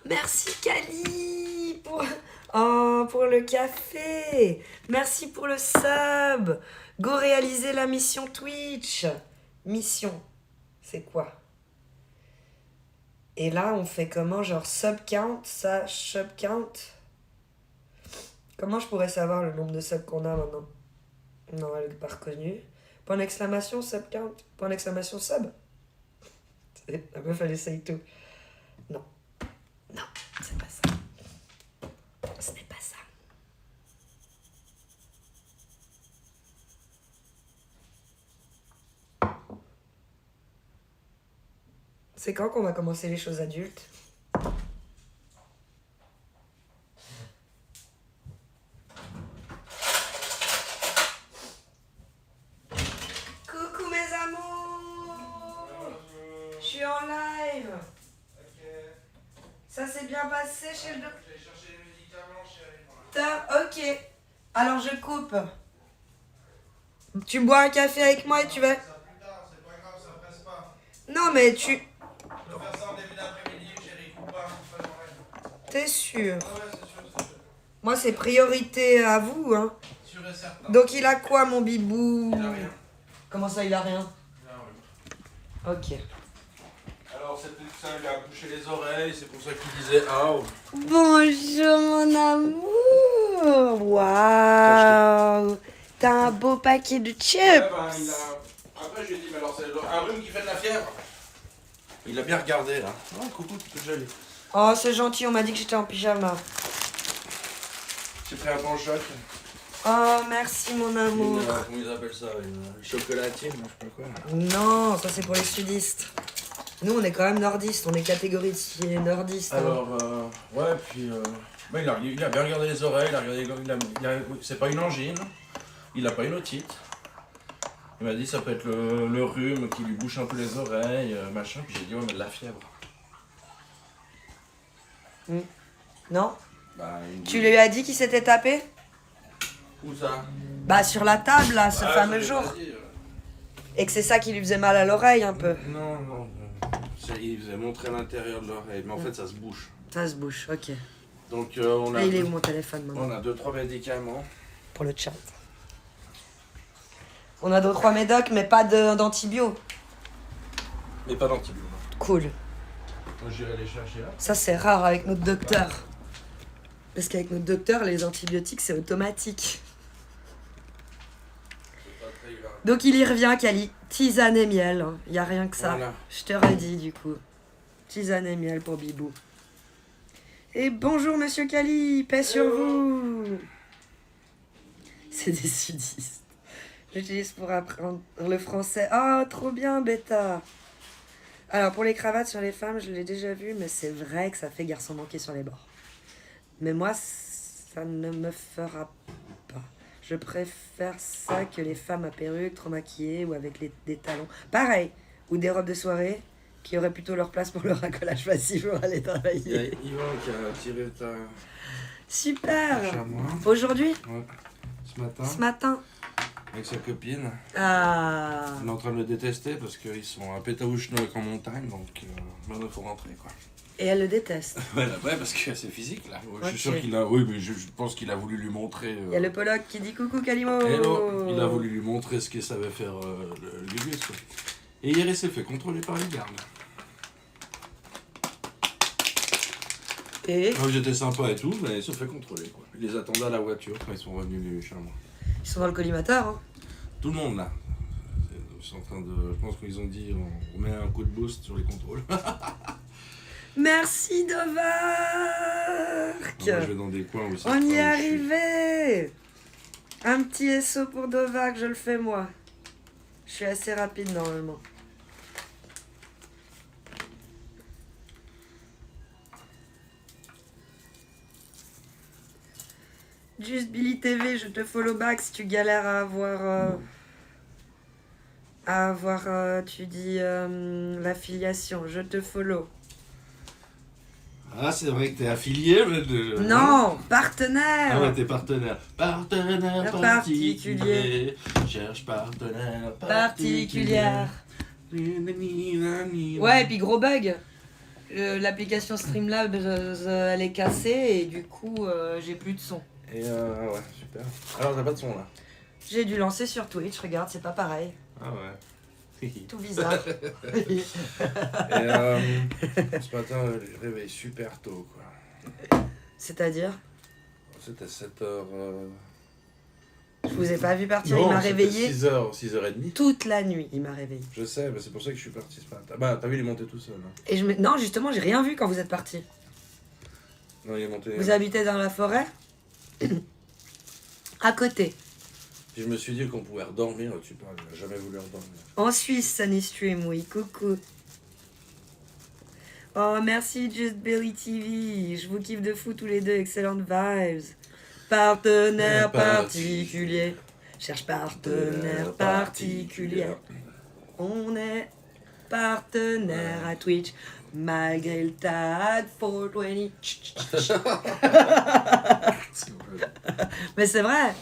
Merci Kali pour le café. Merci pour le sub. Go réaliser la mission Twitch. Mission, c'est quoi? Et là, on fait comment? Genre sub count, ça, sub count? Comment je pourrais savoir le nombre de subs qu'on a maintenant? Non, elle n'est pas reconnue. Point d'exclamation, sub count. Point d'exclamation, sub. La meuf, elle essaye tout. Non. Non, c'est pas ça. Ce n'est pas ça. C'est quand qu'on va commencer les choses adultes? Coucou mes amours. Je suis en live. Ça s'est bien passé chez le docteur? J'ai cherché les médicaments, chérie. Ok. Alors je coupe. Tu bois un café avec moi et tu vas... Ça plus tard, c'est pas grave, ça presse pas. Non mais tu... Je peux faire ça en début d'après-midi, chérie, coupe pas, coupe pas l'oreille. T'es sûr? Ah ouais, c'est sûr, c'est sûr. Moi c'est priorité à vous, hein. Sûr et certain. Donc il a quoi mon bibou? Il a rien. Comment ça il a rien? Il a rien. Ok. Alors, c'était que ça lui a bouché les oreilles, c'est pour ça qu'il disait ah. Bonjour mon amour. Waouh. T'as un beau paquet de chips. Ouais, ben, il a... Après, je lui ai dit, mais alors c'est un rhume qui fait de la fièvre. Il a bien regardé là. Oh, coucou, tu peux geler. Oh c'est gentil, on m'a dit que j'étais en pyjama. J'ai pris un bon choc. Oh merci mon amour. Comment ils appellent ça? Une chocolatine, je sais pas quoi. Non, ça c'est pour les sudistes. Nous on est quand même nordistes, on est catégorie de nordistes. Hein. Alors, ouais, puis bah, il a bien regardé les oreilles, c'est pas une angine, il a pas une otite. Il m'a dit ça peut être le rhume qui lui bouche un peu les oreilles, machin, puis j'ai dit ouais mais de la fièvre. Non? Bah, il me dit, Tu lui as dit qu'il s'était tapé? où ça? Bah sur la table là, ce Ah, fameux je l'ai jour. pas dit, Et que c'est ça qui lui faisait mal à l'oreille un peu. Non, non, il faisait montrer l'intérieur de l'oreille, mais en fait ça se bouche. Ça se bouche, ok. Donc Et il est où mon téléphone maintenant? on a 2-3 médicaments. Pour le chat. On a 2-3 médocs, mais pas d'antibio. Mais pas d'antibiotiques. Cool. Moi j'irai les chercher là. Ça, c'est rare avec notre docteur. Parce qu'avec notre docteur, les antibiotiques, c'est automatique. C'est pas très grave. Donc il y revient, Cali. Tisane et miel. Il n'y a rien que ça. Voilà. Je te redis, du coup. Tisane et miel pour Bibou. Et bonjour, monsieur Cali. Paix sur vous. C'est des sudistes. J'utilise pour apprendre le français. Ah, trop bien, bêta. Alors, pour les cravates sur les femmes, je l'ai déjà vu, mais c'est vrai que ça fait garçon manqué sur les bords. Mais moi, ça ne me fera pas. Je préfère ça que les femmes à perruque, trop maquillées ou avec des talons. Pareil. Ou des robes de soirée qui auraient plutôt leur place pour le racolage facile pour aller Il y a travailler. Yvan qui a tiré ta Super. chamois. Aujourd'hui, Ouais. ce matin. Avec sa copine. Ah. On est en train de le détester parce qu'ils sont à Pétaouchnok en montagne, donc maintenant il faut rentrer quoi. Et elle le déteste. Ouais, parce que c'est physique là. Je Ok. suis sûr qu'il a. Oui, mais je pense qu'il a voulu lui montrer. Il y a le Pollock qui dit coucou Calimo. Hello. Il a voulu lui montrer ce qu'il savait faire le Gugus. Quoi. Et hier il s'est fait contrôler par les gardes. Et Donc, j'étais sympa et tout, mais il se fait contrôler quoi. Il les attendait à la voiture quand ils sont revenus chez moi. ils sont dans le collimateur. Hein. Tout le monde là. Ils sont en train de. Je pense qu'ils ont dit on met un coup de boost sur les contrôles. Merci Dovark. Moi, je vais dans des coins où c'est On y est pas où je suis. arrivé. Un petit SO pour Dovark, je le fais moi. Je suis assez rapide normalement. Juste Billy TV, je te follow back si tu galères à avoir, tu dis, l'affiliation. Je te follow. Ah, c'est vrai que t'es affilié, mais Non, partenaire. Ah ouais, t'es partenaire. Partenaire Particulier. particulier. Cherche partenaire Particulière. particulier. Ouais, et puis gros bug. L'application Streamlabs, elle est cassée et du coup, j'ai plus de son. Et ouais, super. Alors, t'as pas de son là. J'ai dû lancer sur Twitch, regarde, c'est pas pareil. Ah ouais. Tout bizarre. Et ce matin, je réveille super tôt, quoi. C'est-à-dire, C'était 7h. je vous ai pas vu partir, il m'a réveillé 6h, 6h30. toute la nuit, il m'a réveillé. Je sais, mais c'est pour ça que je suis parti ce matin. Bah, t'as vu, il est monté tout seul. Hein. Et non, justement, j'ai rien vu quand vous êtes parti. Non, il est monté. Vous habitez dans la forêt à côté. Puis je me suis dit qu'on pouvait redormir, tu parles, il n'a jamais voulu redormir. En Suisse, Sunny Stream, oui, coucou. Oh, merci Just Billy TV. Je vous kiffe de fou tous les deux, excellentes vibes. Partenaire particulier. Cherche partenaire particulier. On est partenaire à Twitch. Malgré le tag 420. Mais c'est vrai.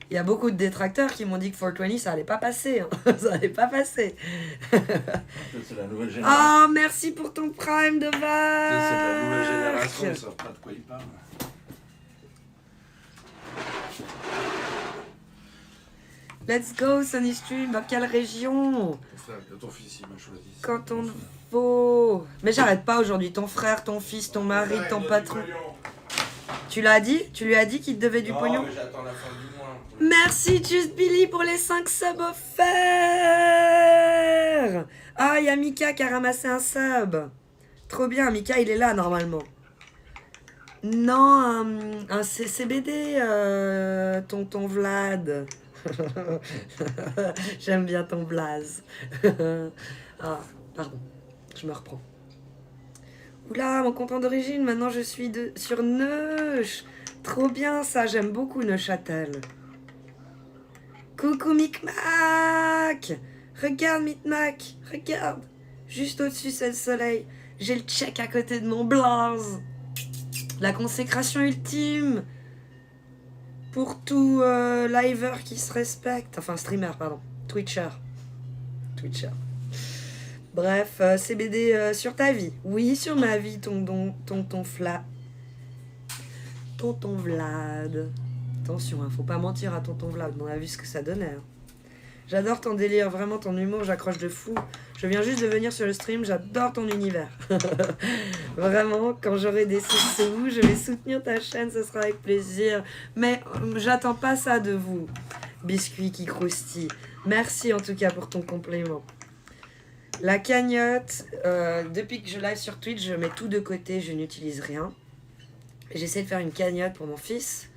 Il y a beaucoup de détracteurs qui m'ont dit que 420 ça allait pas passer. Hein. Ça allait pas passer. C'est la nouvelle génération. Oh, merci pour ton prime de C'est la nouvelle génération, ils vache. savent pas de quoi ils parlent. Let's go, Sunny Stream. Dans quelle région? Ton fils, il m'a choisi. Quand on faut. Mais j'arrête pas aujourd'hui. Ton frère, ton fils, ton mari, ton patron. Tu l'as dit? Tu lui as dit qu'il te devait du pognon? Mais j'attends la fin du mois. Merci Just Billy pour les 5 subs offerts. Ah, il y a Mika qui a ramassé un sub. Trop bien, Mika il est là normalement. Non, un CBD, tonton Vlad. J'aime bien ton blaze. Ah, pardon, je me reprends. Oula, mon content d'origine, maintenant je suis sur Neuch. Trop bien ça, j'aime beaucoup Neuchâtel. Coucou Micmac. Regarde Micmac, regarde. Juste au-dessus c'est le soleil. J'ai le check à côté de mon blaze. La consécration ultime. Pour tout liver qui se respecte. Enfin streamer, pardon. Twitcher. Bref, CBD sur ta vie. Oui, sur ma vie, tonton Fla. Tonton Vlad. Attention, hein, faut pas mentir à Tonton Vlad, on a vu ce que ça donnait. Hein. J'adore ton délire, vraiment ton humour, j'accroche de fou. Je viens juste de venir sur le stream, j'adore ton univers. Vraiment, quand j'aurai des sous, je vais soutenir ta chaîne, ce sera avec plaisir. Mais j'attends pas ça de vous, biscuit qui croustille. Merci en tout cas pour ton compliment. La cagnotte, depuis que je live sur Twitch, je mets tout de côté, je n'utilise rien. J'essaie de faire une cagnotte pour mon fils.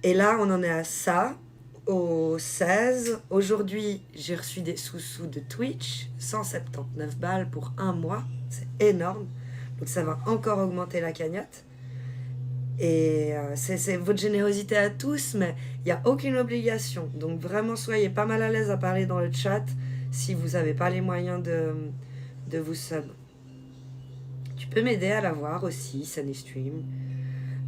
Et là, on en est à ça. Au 16. Aujourd'hui, j'ai reçu des sous de Twitch, 179 balles pour un mois, c'est énorme. Donc ça va encore augmenter la cagnotte. Et c'est votre générosité à tous, mais il n'y a aucune obligation. Donc vraiment, soyez pas mal à l'aise à parler dans le chat si vous n'avez pas les moyens de vous sub. Tu peux m'aider à la voir aussi, Sunny Stream.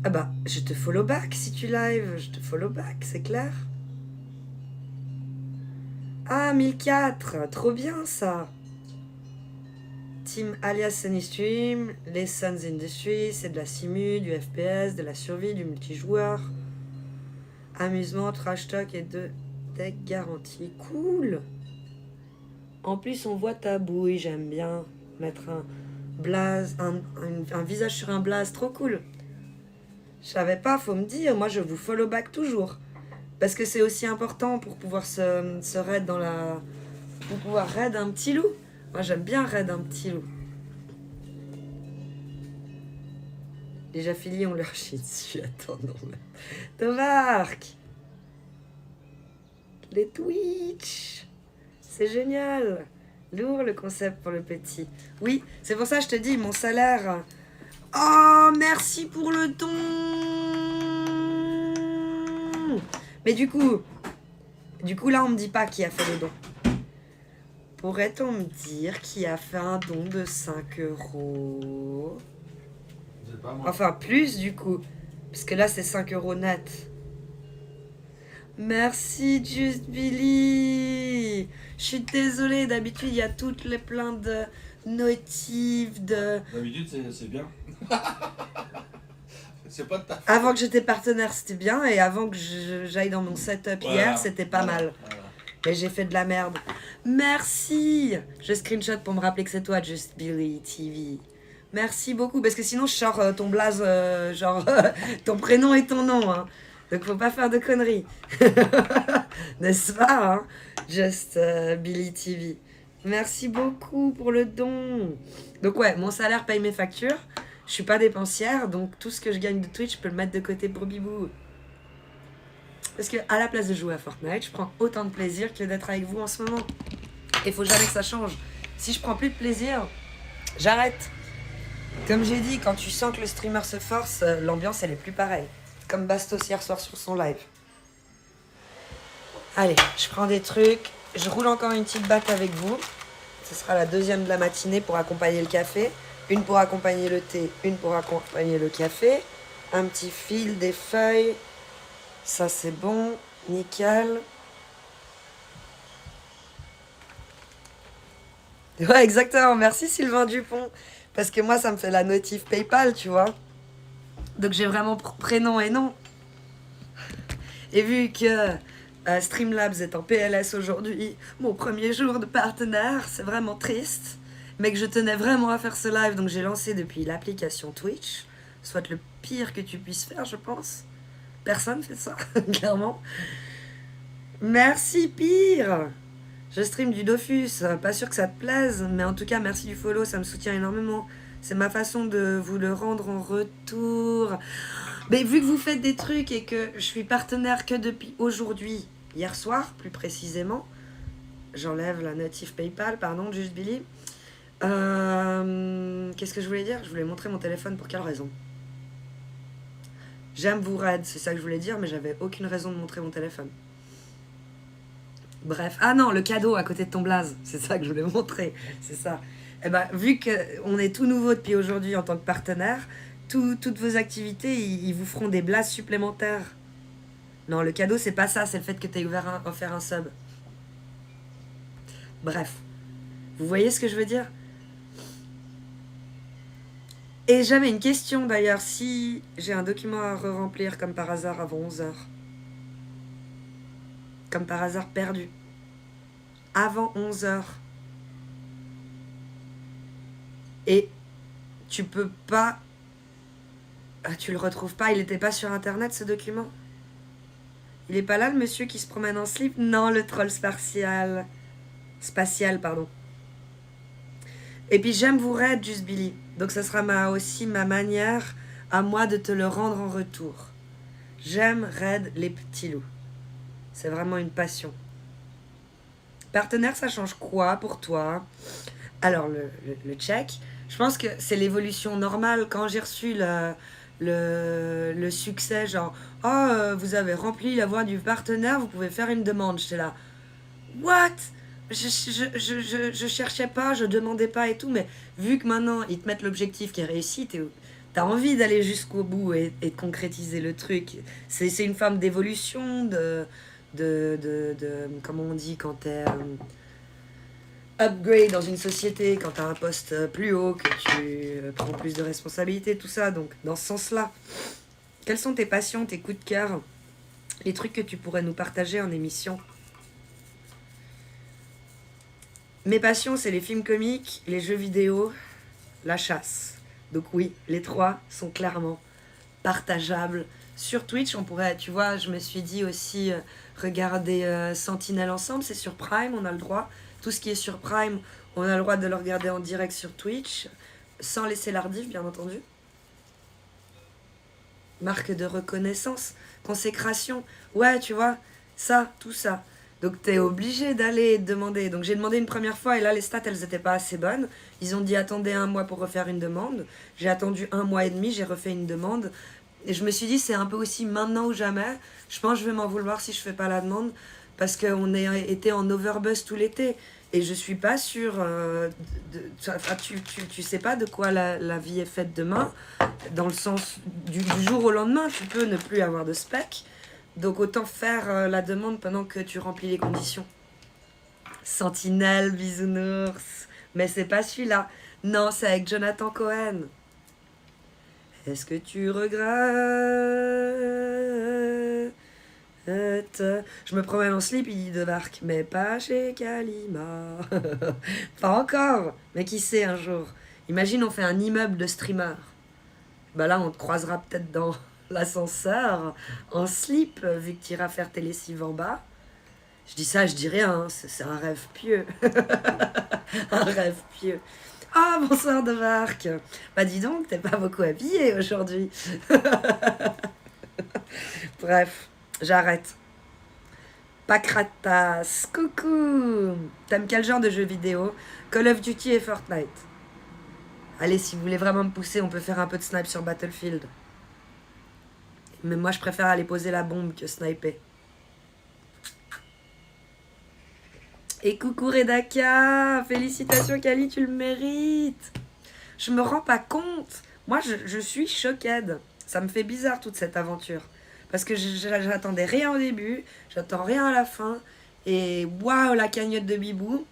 Ah bah, je te follow back si tu live, je te follow back, c'est clair. Ah, 1004, trop bien ça. Team alias Sunny Stream, les Suns Industry, c'est de la simu, du FPS, de la survie, du multijoueur. Amusement, trash talk et de deck garantie. Cool. En plus, on voit ta bouille, j'aime bien mettre un blaze, un visage sur un blaze, trop cool. Je savais pas, faut me dire, moi je vous follow back toujours. Parce que c'est aussi important pour pouvoir se raid dans la... Pour pouvoir raid un petit loup. Moi j'aime bien raid un petit loup. Les affiliés ont leur chie dessus, attends, non mais... Tovark. Les Twitch. C'est génial. Lourd le concept pour le petit. Oui, c'est pour ça que je te dis, mon salaire... Oh, merci pour le don. Mais du coup là, on me dit pas qui a fait le don. Pourrait-on me dire qui a fait un don de 5 €? Pas moi. Enfin, plus du coup. Parce que là, c'est 5 € net. Merci, Just Billy. Je suis désolée, d'habitude, il y a toutes les plein de notifs, de... D'habitude, c'est bien. C'est pas de ta... Avant que j'étais partenaire, c'était bien. Et avant que j'aille dans mon setup hier, c'était pas mal. Voilà. Mais j'ai fait de la merde. Merci. Je screenshot pour me rappeler que c'est toi, Just Billy TV. Merci beaucoup. Parce que sinon, je sors ton blaze, ton prénom et ton nom. Hein. Donc, faut pas faire de conneries. N'est-ce pas, hein? Just Billy TV. Merci beaucoup pour le don. Donc, ouais, mon salaire paye mes factures. Je suis pas dépensière. Donc, tout ce que je gagne de Twitch, je peux le mettre de côté pour Bibou. Parce que à la place de jouer à Fortnite, je prends autant de plaisir que d'être avec vous en ce moment. Et faut jamais que ça change. Si je prends plus de plaisir, j'arrête. Comme j'ai dit, quand tu sens que le streamer se force, l'ambiance elle est plus pareille. Comme Bastos hier soir sur son live. Allez, je prends des trucs. Je roule encore une petite batte avec vous. Ce sera la deuxième de la matinée pour accompagner le café. Une pour accompagner le thé, une pour accompagner le café. Un petit fil, des feuilles. Ça c'est bon, nickel. Ouais, exactement. Merci Sylvain Dupont. Parce que moi, ça me fait la notif PayPal, tu vois. Donc j'ai vraiment prénom et nom. Et vu que Streamlabs est en PLS aujourd'hui, mon premier jour de partenaire, c'est vraiment triste. Mais que je tenais vraiment à faire ce live, donc j'ai lancé depuis l'application Twitch. Soit le pire que tu puisses faire, je pense. Personne fait ça, clairement. Merci, pire. Je stream du Dofus, pas sûr que ça te plaise, mais en tout cas, merci du follow, ça me soutient énormément. C'est ma façon de vous le rendre en retour. Mais vu que vous faites des trucs et que je suis partenaire que depuis aujourd'hui, hier soir, plus précisément, j'enlève la notif PayPal, pardon, Just Billy. Qu'est-ce que je voulais dire? Je voulais montrer mon téléphone pour quelle raison? J'aime vous raid, c'est ça que je voulais dire, mais j'avais aucune raison de montrer mon téléphone. Bref, ah non, le cadeau à côté de ton blaze, c'est ça que je voulais montrer, c'est ça. Eh ben, vu qu'on est tout nouveau depuis aujourd'hui en tant que partenaire, toutes vos activités, ils vous feront des blazes supplémentaires. Non, le cadeau, c'est pas ça, c'est le fait que tu aies offert un sub. Bref, vous voyez ce que je veux dire? Et j'avais une question d'ailleurs, si j'ai un document à remplir comme par hasard avant 11h. Comme par hasard perdu. Avant 11h. Et tu peux pas... Ah, tu le retrouves pas, il était pas sur internet ce document? Il est pas là le monsieur qui se promène en slip? Non, le troll spatial. Spatial, pardon. Et puis j'aime vous raid, Just Billy. Donc ça sera aussi ma manière à moi de te le rendre en retour. J'aime raid les petits loups. C'est vraiment une passion. Partenaire, ça change quoi pour toi? Alors, le check, je pense que c'est l'évolution normale. Quand j'ai reçu le succès, genre, oh, vous avez rempli la voie du partenaire, vous pouvez faire une demande. J'étais là, what? Je cherchais pas, je demandais pas et tout, mais vu que maintenant ils te mettent l'objectif qui est réussi, t'as envie d'aller jusqu'au bout et de concrétiser le truc. C'est une forme d'évolution, comment on dit quand t'es upgrade dans une société, quand t'as un poste plus haut, que tu prends plus de responsabilités, tout ça. Donc dans ce sens-là, quelles sont tes passions, tes coups de cœur, les trucs que tu pourrais nous partager en émission? Mes passions, c'est les films comiques, les jeux vidéo, la chasse. Donc oui, les trois sont clairement partageables. Sur Twitch, on pourrait, tu vois, je me suis dit aussi regarder Sentinelle ensemble, c'est sur Prime, on a le droit. Tout ce qui est sur Prime, on a le droit de le regarder en direct sur Twitch, sans laisser l'ardif, bien entendu. Marque de reconnaissance, consécration, ouais, tu vois, ça, tout ça. Donc t'es obligé d'aller demander. Donc j'ai demandé une première fois et là les stats elles étaient pas assez bonnes. Ils ont dit attendez 1 mois pour refaire une demande. J'ai attendu 1 mois et demi, j'ai refait une demande. Et je me suis dit c'est un peu aussi maintenant ou jamais. Je pense que je vais m'en vouloir si je fais pas la demande. Parce qu'on a été en overbuzz tout l'été. Et je suis pas sûre... tu sais pas de quoi la vie est faite demain. Dans le sens du jour au lendemain, tu peux ne plus avoir de spec. Donc autant faire la demande pendant que tu remplis les conditions. Sentinelle, bisounours. Mais c'est pas celui-là. Non, c'est avec Jonathan Cohen. Est-ce que tu regrettes? Je me promène en slip, il dit de Bark. Mais pas chez Kalima. Pas encore. Mais qui sait un jour. Imagine on fait un immeuble de streamers. Bah là on te croisera peut-être dans l'ascenseur en slip vu que tu iras faire tes lessives en bas. Je dis ça, je dis rien, hein, c'est un rêve pieux. Un rêve pieux. Ah, bonsoir de Marc. Bah dis donc, t'es pas beaucoup habillé aujourd'hui. Bref, j'arrête. Pacratas, coucou. T'aimes quel genre de jeux vidéo? Call of Duty et Fortnite. Allez, si vous voulez vraiment me pousser, on peut faire un peu de snipe sur Battlefield. Mais moi, je préfère aller poser la bombe que sniper. Et coucou Redaka, félicitations Kali, tu le mérites. Je me rends pas compte. Moi, je suis choquée. Ça me fait bizarre toute cette aventure. Parce que j'attendais rien au début, j'attends rien à la fin. Et waouh, la cagnotte de Bibou.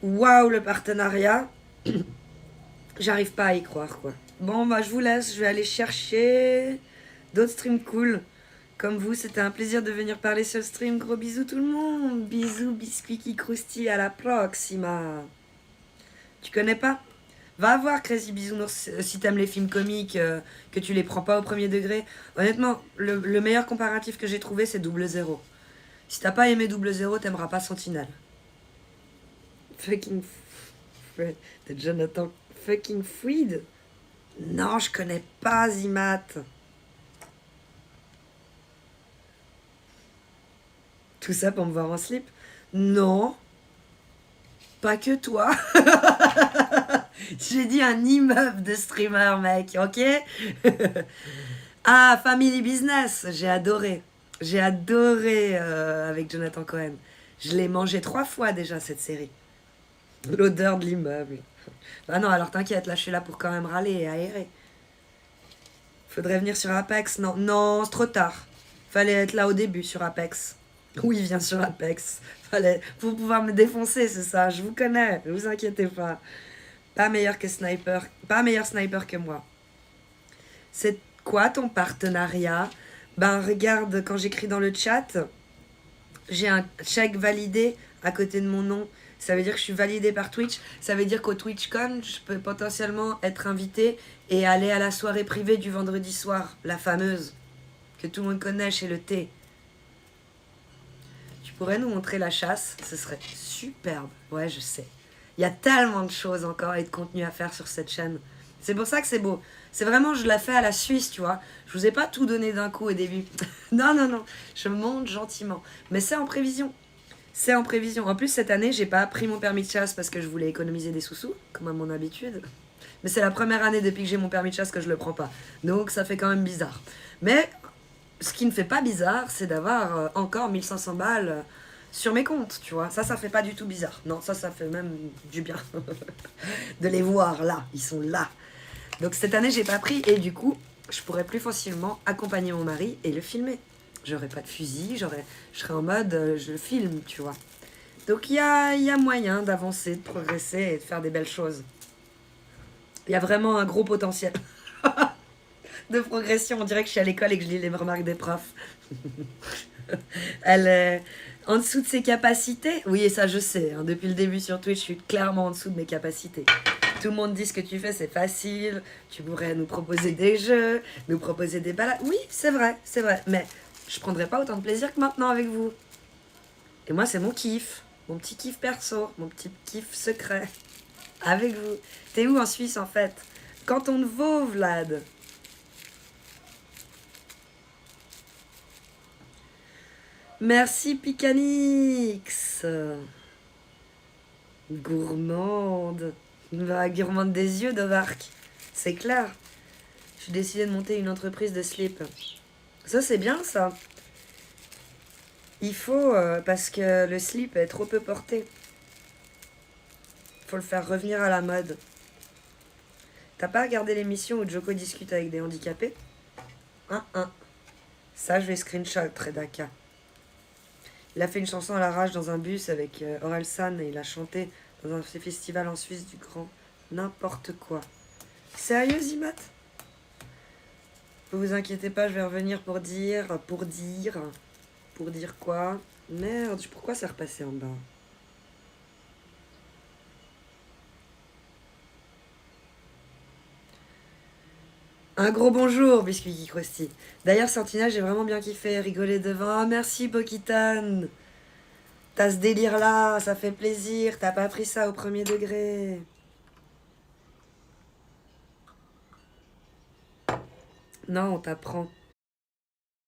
Waouh, le partenariat. J'arrive pas à y croire, quoi. Bon, bah, je vous laisse, je vais aller chercher d'autres streams cool. Comme vous, c'était un plaisir de venir parler sur le stream. Gros bisous tout le monde. Bisous, biscuits qui croustillent à la proxima. Tu connais pas? Va voir Crazy Bisounours si t'aimes les films comiques, que tu les prends pas au premier degré. Honnêtement, le meilleur comparatif que j'ai trouvé, c'est Double Zéro. Si t'as pas aimé Double Zéro, t'aimeras pas Sentinelle. Fucking Fred de Jonathan fucking Freed. Non, je connais pas Zimat. Tout ça pour me voir en slip? Non. Pas que toi. J'ai dit un immeuble de streamer, mec, ok? Ah, Family Business, j'ai adoré. J'ai adoré avec Jonathan Cohen. Je l'ai mangé 3 fois déjà, cette série. L'odeur de l'immeuble. Bah non, alors t'inquiète, là je suis là pour quand même râler et aérer. Faudrait venir sur Apex? Non, non, c'est trop tard. Fallait être là au début sur Apex. Oui, viens sur Apex. Fallait pour pouvoir me défoncer, c'est ça. Je vous connais, ne vous inquiétez pas. Pas meilleur que sniper, pas meilleur sniper que moi. C'est quoi ton partenariat? Ben regarde, quand j'écris dans le chat, j'ai un check validé à côté de mon nom. Ça veut dire que je suis validée par Twitch. Ça veut dire qu'au TwitchCon, je peux potentiellement être invitée et aller à la soirée privée du vendredi soir, la fameuse, que tout le monde connaît chez le thé. Tu pourrais nous montrer la chasse? Ce serait superbe. Ouais, je sais. Il y a tellement de choses encore et de contenu à faire sur cette chaîne. C'est pour ça que c'est beau. C'est vraiment, je la fais à la Suisse, tu vois. Je vous ai pas tout donné d'un coup au début. Non, non, non. Je monte gentiment. Mais c'est en prévision. C'est en prévision. En plus, cette année, j'ai pas pris mon permis de chasse parce que je voulais économiser des sous-sous, comme à mon habitude. Mais c'est la première année depuis que j'ai mon permis de chasse que je le prends pas. Donc ça fait quand même bizarre. Mais ce qui ne fait pas bizarre, c'est d'avoir encore 1500 balles sur mes comptes, tu vois. Ça fait pas du tout bizarre. Non, ça fait même du bien. De les voir là. Ils sont là. Donc cette année, j'ai pas pris et du coup, je pourrais plus facilement accompagner mon mari et le filmer. J'aurais pas de fusil, je serais en mode je filme, tu vois. Donc il y a moyen d'avancer, de progresser et de faire des belles choses. Il y a vraiment un gros potentiel de progression. On dirait que je suis à l'école et que je lis les remarques des profs. Elle est en dessous de ses capacités. Oui, et ça je sais. Hein. Depuis le début sur Twitch, je suis clairement en dessous de mes capacités. Tout le monde dit ce que tu fais, c'est facile. Tu pourrais nous proposer des jeux, nous proposer des balades. Oui, c'est vrai, c'est vrai. Mais je prendrais pas autant de plaisir que maintenant avec vous. Et moi, c'est mon kiff. Mon petit kiff perso. Mon petit kiff secret. Avec vous. T'es où en Suisse, en fait? Canton de Vaud, Vlad. Merci, Picanix. Gourmande. Gourmande des yeux, Dovark. C'est clair. J'ai décidé de monter une entreprise de slip. Ça, c'est bien, ça. Il faut, parce que le slip est trop peu porté. Faut le faire revenir à la mode. T'as pas regardé l'émission où Joko discute avec des handicapés? Ça, je vais screenshot, Redaka. Il a fait une chanson à la rage dans un bus avec Orelsan et il a chanté dans un festival en Suisse du grand n'importe quoi. Sérieux, Zimat? Vous inquiétez pas, je vais revenir pour dire quoi? Merde, pourquoi c'est repassé en bas? Un gros bonjour, Biscuit qui croustille. D'ailleurs, Sentinelle, j'ai vraiment bien kiffé, rigolé devant. Oh, merci, Pokitan. T'as ce délire-là, ça fait plaisir. T'as pas pris ça au premier degré. Non, on t'apprend